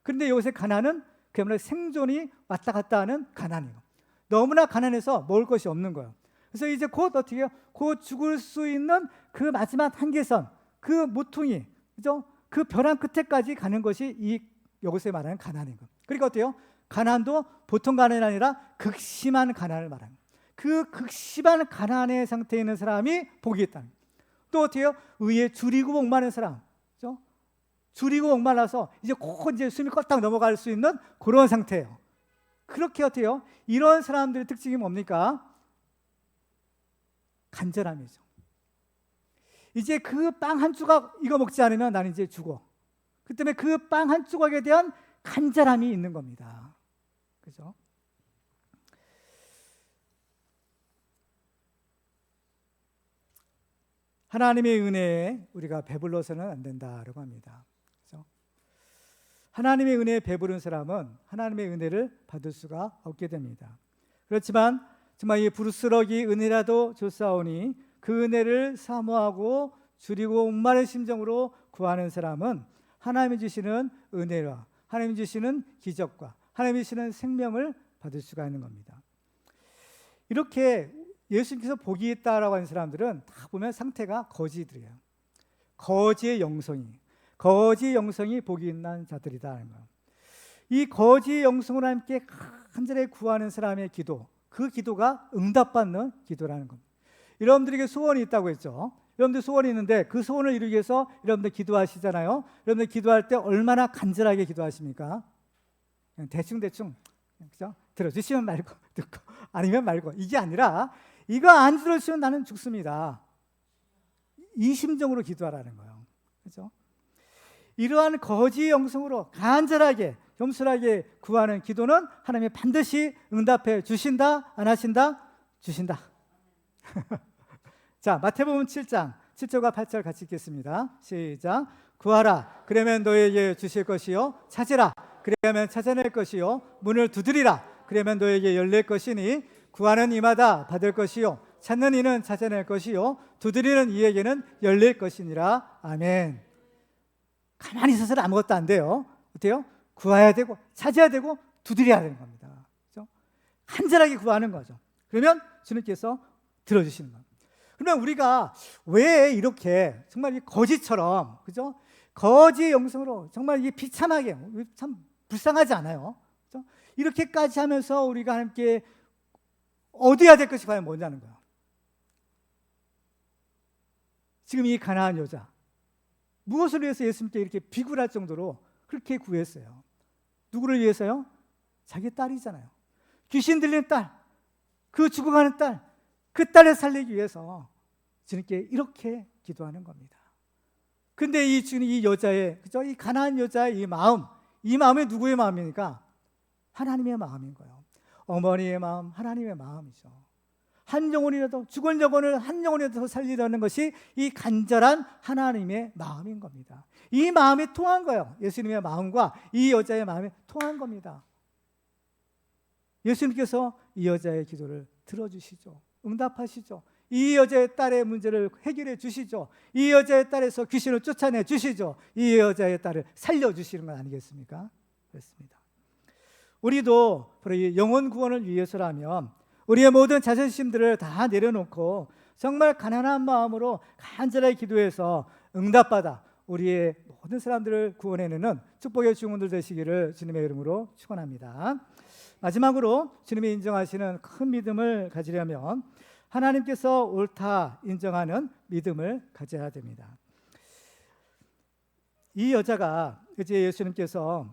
그런데 여기서의 가난은 그야말로 생존이 왔다 갔다 하는 가난이에요. 너무나 가난해서 먹을 것이 없는 거예요. 그래서 이제 곧 어떻게 해요? 곧 죽을 수 있는 그 마지막 한계선, 그 모퉁이, 그죠? 그 벼랑 끝에까지 가는 것이 이 여기서 말하는 가난인 거예요. 그러니까 어때요? 가난도 보통 가난이 아니라 극심한 가난을 말하는 거예요. 그 극심한 가난의 상태에 있는 사람이 복이 있다는 거예요. 또 어때요? 의에 줄이고 목마른 사람, 그죠? 줄이고 목말라서 이제 곧 이제 숨이 껐딱 넘어갈 수 있는 그런 상태예요. 그렇게 어때요? 이런 사람들의 특징이 뭡니까? 간절함이죠. 이제 그 빵 한 조각 이거 먹지 않으면 나는 이제 죽어. 그 때문에 그 빵 한 조각에 대한 간절함이 있는 겁니다. 그죠? 하나님의 은혜에 우리가 배불러서는 안 된다라고 합니다. 그죠? 하나님의 은혜에 배부른 사람은 하나님의 은혜를 받을 수가 없게 됩니다. 그렇지만 정말 이 부스러기 은혜라도 줬사오니 그 은혜를 사모하고 줄이고 목마른 심정으로 구하는 사람은 하나님이 주시는 은혜와 하나님이 주시는 기적과 하나님이 주시는 생명을 받을 수가 있는 겁니다. 이렇게 예수님께서 복이 있다라고 하는 사람들은 다 보면 상태가 거지들이에요. 거지의 영성이 복이 있는 자들이다는 거예요. 이 거지의 영성으로 함께 간절히 구하는 사람의 기도, 그 기도가 응답받는 기도라는 겁니다. 여러분들에게 소원이 있다고 했죠. 여러분들 소원이 있는데 그 소원을 이루기 위해서 여러분들 기도하시잖아요. 여러분들 기도할 때 얼마나 간절하게 기도하십니까? 그냥 대충 그죠? 들어주시면 말고 듣고 아니면 말고, 이게 아니라 이거 안 들어주시면 나는 죽습니다. 이 심정으로 기도하라는 거예요. 그죠? 이러한 거지의 영성으로 간절하게 겸손하게 구하는 기도는 하나님이 반드시 응답해 주신다. 안 하신다? 주신다. 자, 마태복음 7장 7절과 8절 같이 읽겠습니다. 시작. 구하라, 그러면 너에게 주실 것이요. 찾으라, 그러면 찾아낼 것이요. 문을 두드리라, 그러면 너에게 열릴 것이니 구하는 이마다 받을 것이요. 찾는 이는 찾아낼 것이요. 두드리는 이에게는 열릴 것이니라. 아멘. 가만히 있어서는 아무것도 안 돼요. 어때요? 구해야 되고 찾아야 되고 두드려야 되는 겁니다. 그렇죠? 간절하게 구하는 거죠. 그러면 주님께서 들어주시는 겁니다. 그러면 우리가 왜 이렇게 정말 이 거지처럼, 그죠? 거지의 영성으로 정말 이 비참하게, 참 불쌍하지 않아요? 그죠? 이렇게까지 하면서 우리가 함께 얻어야 될 것이 과연 뭐냐는 거예요. 지금 이 가나안 여자, 무엇을 위해서 예수님께 이렇게 비굴할 정도로 그렇게 구했어요? 누구를 위해서요? 자기 딸이잖아요. 귀신 들리는 딸, 그 죽어가는 딸, 그 딸을 살리기 위해서 주님께 이렇게 기도하는 겁니다. 근데 이 주님, 이 여자의, 그죠? 이 가나안 여자의 이 마음이 누구의 마음입니까? 하나님의 마음인 거예요. 어머니의 마음, 하나님의 마음이죠. 한 영혼이라도, 죽은 영혼을 한 영혼이라도 더 살리려는 것이 이 간절한 하나님의 마음인 겁니다. 이 마음이 통한 거예요. 예수님의 마음과 이 여자의 마음이 통한 겁니다. 예수님께서 이 여자의 기도를 들어주시죠. 응답하시죠. 이 여자의 딸의 문제를 해결해 주시죠. 이 여자의 딸에서 귀신을 쫓아내 주시죠. 이 여자의 딸을 살려주시는 건 아니겠습니까? 그렇습니다. 우리도 바로 이 영혼 구원을 위해서라면 우리의 모든 자존심들을 다 내려놓고 정말 가난한 마음으로 간절하게 기도해서 응답받아 우리의 모든 사람들을 구원해내는 축복의 증언들 되시기를 주님의 이름으로 축원합니다. 마지막으로 주님이 인정하시는 큰 믿음을 가지려면 하나님께서 옳다 인정하는 믿음을 가져야 됩니다. 이 여자가 이제 예수님께서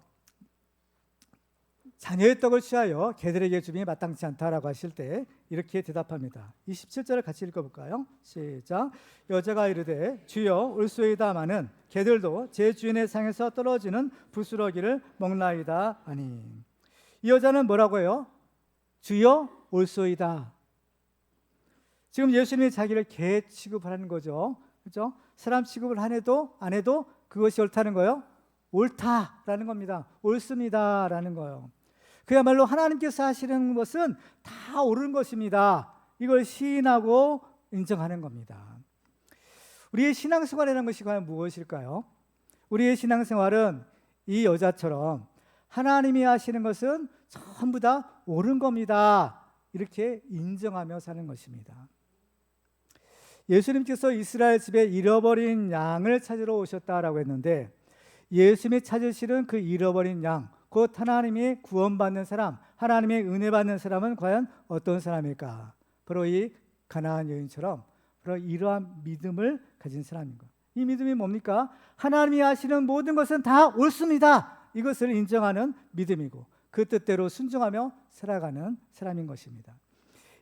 자녀의 떡을 취하여 개들에게 주심이 마땅치 않다라고 하실 때 이렇게 대답합니다. 27절을 같이 읽어볼까요? 시작. 여자가 이르되 주여 올소이다마는 개들도 제 주인의 상에서 떨어지는 부스러기를 먹나이다 하니. 이 여자는 뭐라고 해요? 주여 올소이다. 지금 예수님이 자기를 개 취급하는 거죠. 그렇죠? 사람 취급을 안 해도 그것이 옳다는 거예요. 옳다라는 겁니다. 옳습니다라는 거예요. 그야말로 하나님께서 하시는 것은 다 옳은 것입니다. 이걸 시인하고 인정하는 겁니다. 우리의 신앙생활이라는 것이 과연 무엇일까요? 우리의 신앙생활은 이 여자처럼 하나님이 하시는 것은 전부 다 옳은 겁니다. 이렇게 인정하며 사는 것입니다. 예수님께서 이스라엘 집에 잃어버린 양을 찾으러 오셨다라고 했는데 예수님이 찾으시는 그 잃어버린 양, 곧 하나님이 구원받는 사람, 하나님의 은혜 받는 사람은 과연 어떤 사람일까? 바로 이 가나안 여인처럼 바로 이러한 믿음을 가진 사람인 거예요. 이 믿음이 뭡니까? 하나님이 하시는 모든 것은 다 옳습니다. 이것을 인정하는 믿음이고 그 뜻대로 순종하며 살아가는 사람인 것입니다.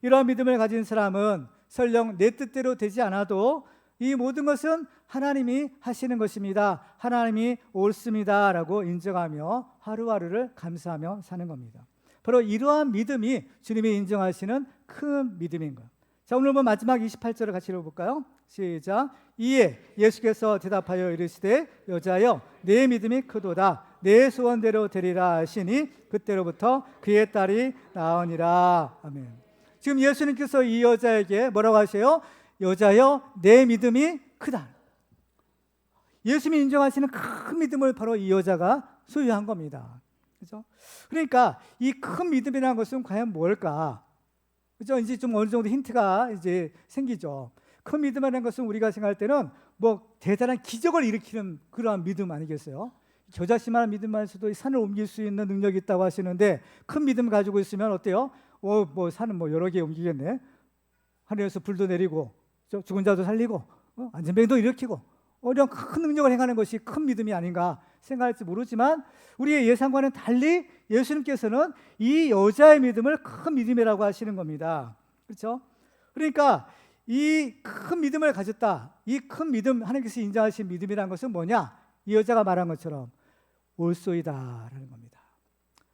이러한 믿음을 가진 사람은 설령 내 뜻대로 되지 않아도 이 모든 것은 하나님이 하시는 것입니다. 하나님이 옳습니다 라고 인정하며 하루하루를 감사하며 사는 겁니다. 바로 이러한 믿음이 주님이 인정하시는 큰 믿음인 거예요. 자, 오늘 마지막 28절을 같이 읽어볼까요? 시작. 이에 예수께서 대답하여 이르시되 여자여 내 믿음이 크도다. 내 소원대로 되리라 하시니 그때로부터 그의 딸이 나으니라. 아멘. 지금 예수님께서 이 여자에게 뭐라고 하세요? 여자여 내 믿음이 크다. 예수님이 인정하시는 큰 믿음을 바로 이 여자가 소유한 겁니다. 그렇죠? 그러니까 이 큰 믿음이라는 것은 과연 뭘까? 그죠? 이제 좀 어느 정도 힌트가 이제 생기죠. 큰 믿음이라는 것은 우리가 생각할 때는 뭐 대단한 기적을 일으키는 그러한 믿음 아니겠어요? 겨자씨만한 믿음만서도 산을 옮길 수 있는 능력이 있다고 하시는데, 큰 믿음 가지고 있으면 어때요? 뭐 산은 뭐 여러 개 옮기겠네. 하늘에서 불도 내리고 죽은 자도 살리고 안전병도 일으키고 이런 큰 능력을 행하는 것이 큰 믿음이 아닌가 생각할지 모르지만, 우리의 예상과는 달리 예수님께서는 이 여자의 믿음을 큰 믿음이라고 하시는 겁니다. 그렇죠? 그러니까 이 큰 믿음을 가졌다, 이 큰 믿음, 하나님께서 인정하신 믿음이라는 것은 뭐냐? 이 여자가 말한 것처럼 올소이다라는 겁니다.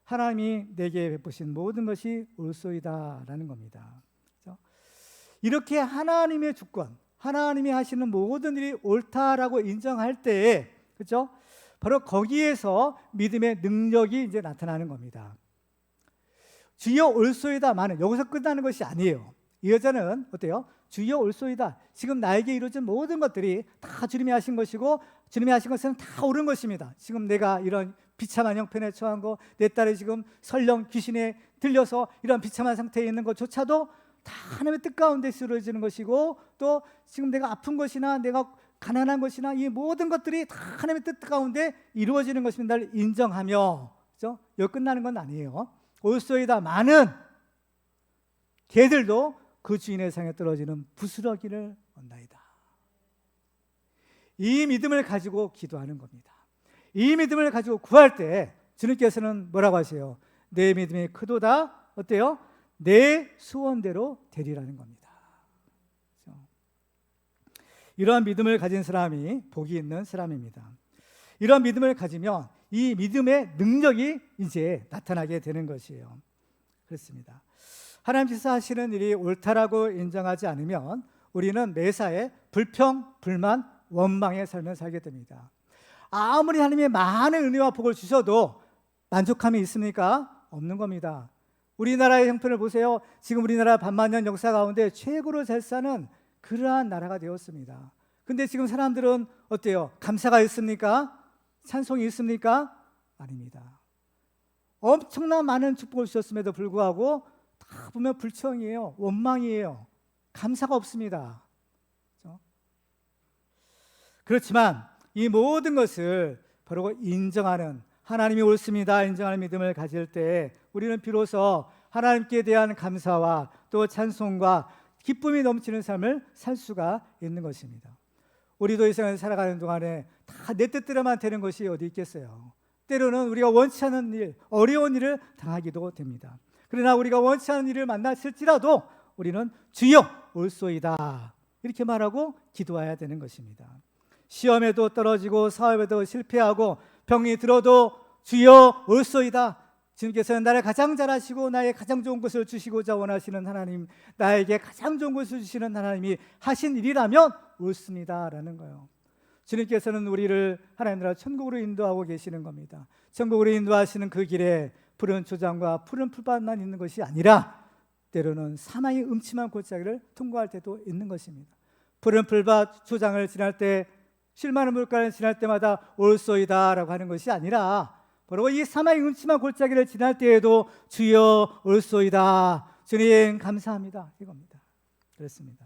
하나님이 내게 베푸신 모든 것이 올소이다라는 겁니다. 그렇죠? 이렇게 하나님의 주권, 하나님이 하시는 모든 일이 옳다라고 인정할 때에, 그렇죠? 바로 거기에서 믿음의 능력이 이제 나타나는 겁니다. 주여 올소이다만은 여기서 끝나는 것이 아니에요. 이 여자는 어때요? 주여 올소이다. 지금 나에게 이루어진 모든 것들이 다 주님이 하신 것이고, 주님이 하신 것은 다 옳은 것입니다. 지금 내가 이런 비참한 형편에 처한 거, 내 딸이 지금 설령 귀신에 들려서 이런 비참한 상태에 있는 것조차도 다 하나님의 뜻 가운데 이루어지는 것이고, 또 지금 내가 아픈 것이나 내가 가난한 것이나 이 모든 것들이 다 하나님의 뜻 가운데 이루어지는 것입니다. 를 인정하며, 그렇죠? 여기 끝나는 건 아니에요. 올소이다 많은 개들도 그 주인의 상에 떨어지는 부스러기를 얻나이다. 이 믿음을 가지고 기도하는 겁니다. 이 믿음을 가지고 구할 때 주님께서는 뭐라고 하세요? 내 믿음이 크도다. 어때요? 내 소원대로 되리라는 겁니다. 그렇죠? 이러한 믿음을 가진 사람이 복이 있는 사람입니다. 이러한 믿음을 가지면 이 믿음의 능력이 이제 나타나게 되는 것이에요. 그렇습니다. 하나님께서 하시는 일이 옳다라고 인정하지 않으면 우리는 매사에 불평, 불만, 원망의 삶을 살게 됩니다. 아무리 하나님의 많은 은혜와 복을 주셔도 만족함이 있습니까? 없는 겁니다. 우리나라의 형편을 보세요. 지금 우리나라 반만년 역사 가운데 최고로 잘 사는 그러한 나라가 되었습니다. 근데 지금 사람들은 어때요? 감사가 있습니까? 찬송이 있습니까? 아닙니다. 엄청난 많은 축복을 주셨음에도 불구하고 다 보면 불평이에요. 원망이에요. 감사가 없습니다. 그렇죠? 그렇지만 이 모든 것을 바로 인정하는, 하나님이 옳습니다 인정하는 믿음을 가질 때 우리는 비로소 하나님께 대한 감사와 또 찬송과 기쁨이 넘치는 삶을 살 수가 있는 것입니다. 우리도 이 세상을 살아가는 동안에 다 내 뜻대로만 되는 것이 어디 있겠어요. 때로는 우리가 원치 않은 일, 어려운 일을 당하기도 됩니다. 그러나 우리가 원치 않은 일을 만났을지라도 우리는 주여 올소이다 이렇게 말하고 기도해야 되는 것입니다. 시험에도 떨어지고 사업에도 실패하고 병이 들어도 주여 올소이다. 주님께서는 나를 가장 잘 아시고 나의 가장 좋은 것을 주시고자 원하시는 하나님, 나에게 가장 좋은 것을 주시는 하나님이 하신 일이라면 옳습니다라는 거예요. 주님께서는 우리를 하나님 나라 천국으로 인도하고 계시는 겁니다. 천국으로 인도하시는 그 길에 푸른 초장과 푸른 풀밭만 있는 것이 아니라 때로는 사망의 음침한 골짜기를 통과할 때도 있는 것입니다. 푸른 풀밭 초장을 지날 때, 실만한 물가를 지날 때마다 올소이다라고 하는 것이 아니라 바로 이 사망의 음침한 골짜기를 지날 때에도 주여 올소이다, 주님 감사합니다 이겁니다. 그렇습니다.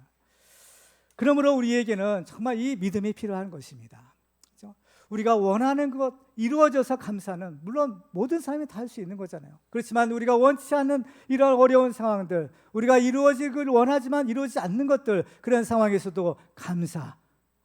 그러므로 우리에게는 정말 이 믿음이 필요한 것입니다. 그렇죠? 우리가 원하는 것 이루어져서 감사는 물론 모든 사람이 다 할 수 있는 거잖아요. 그렇지만 우리가 원치 않는 이런 어려운 상황들, 우리가 이루어지길 원하지만 이루어지지 않는 것들, 그런 상황에서도 감사,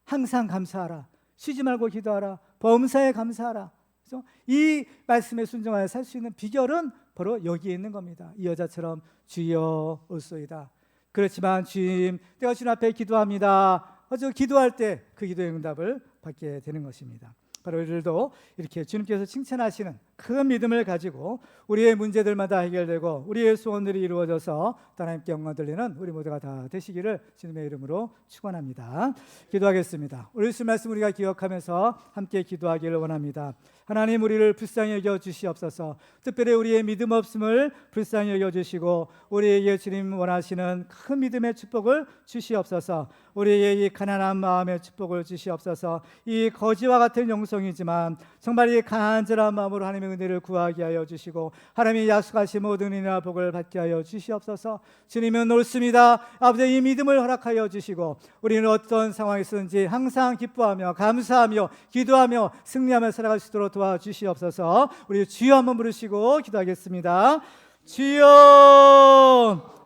항상 감사하라, 쉬지 말고 기도하라, 범사에 감사하라. 그렇죠? 이 말씀에 순종하여 살 수 있는 비결은 바로 여기에 있는 겁니다. 이 여자처럼 주여 올소이다. 그렇지만 주님, 내가 주님 앞에 기도합니다. 어저 기도할 때 그 기도의 응답을 받게 되는 것입니다. 바로 우리들도 이렇게 주님께서 칭찬하시는 큰 믿음을 가지고 우리의 문제들마다 해결되고 우리의 소원들이 이루어져서 하나님께 영광 돌리는 우리 모두가 다 되시기를 주님의 이름으로 축원합니다. 기도하겠습니다. 오늘 주신 말씀 우리가 기억하면서 함께 기도하기를 원합니다. 하나님 우리를 불쌍히 여겨 주시옵소서. 특별히 우리의 믿음 없음을 불쌍히 여겨 주시고 우리에게 주님 원하시는 큰 믿음의 축복을 주시옵소서. 우리에게 이 가난한 마음의 축복을 주시옵소서. 이 거지와 같은 영성이지만 정말 이 간절한 마음으로 하나님의 은혜를 구하게 하여 주시고 하나님이 약속하신 모든 은혜와 복을 받게 하여 주시옵소서. 주님은 옳습니다. 아버지, 이 믿음을 허락하여 주시고 우리는 어떤 상황이든지 항상 기뻐하며 감사하며 기도하며 승리하며 살아갈 수 있도록 도와주시옵소서. 우리 주여 한번 부르시고 기도하겠습니다. 주여,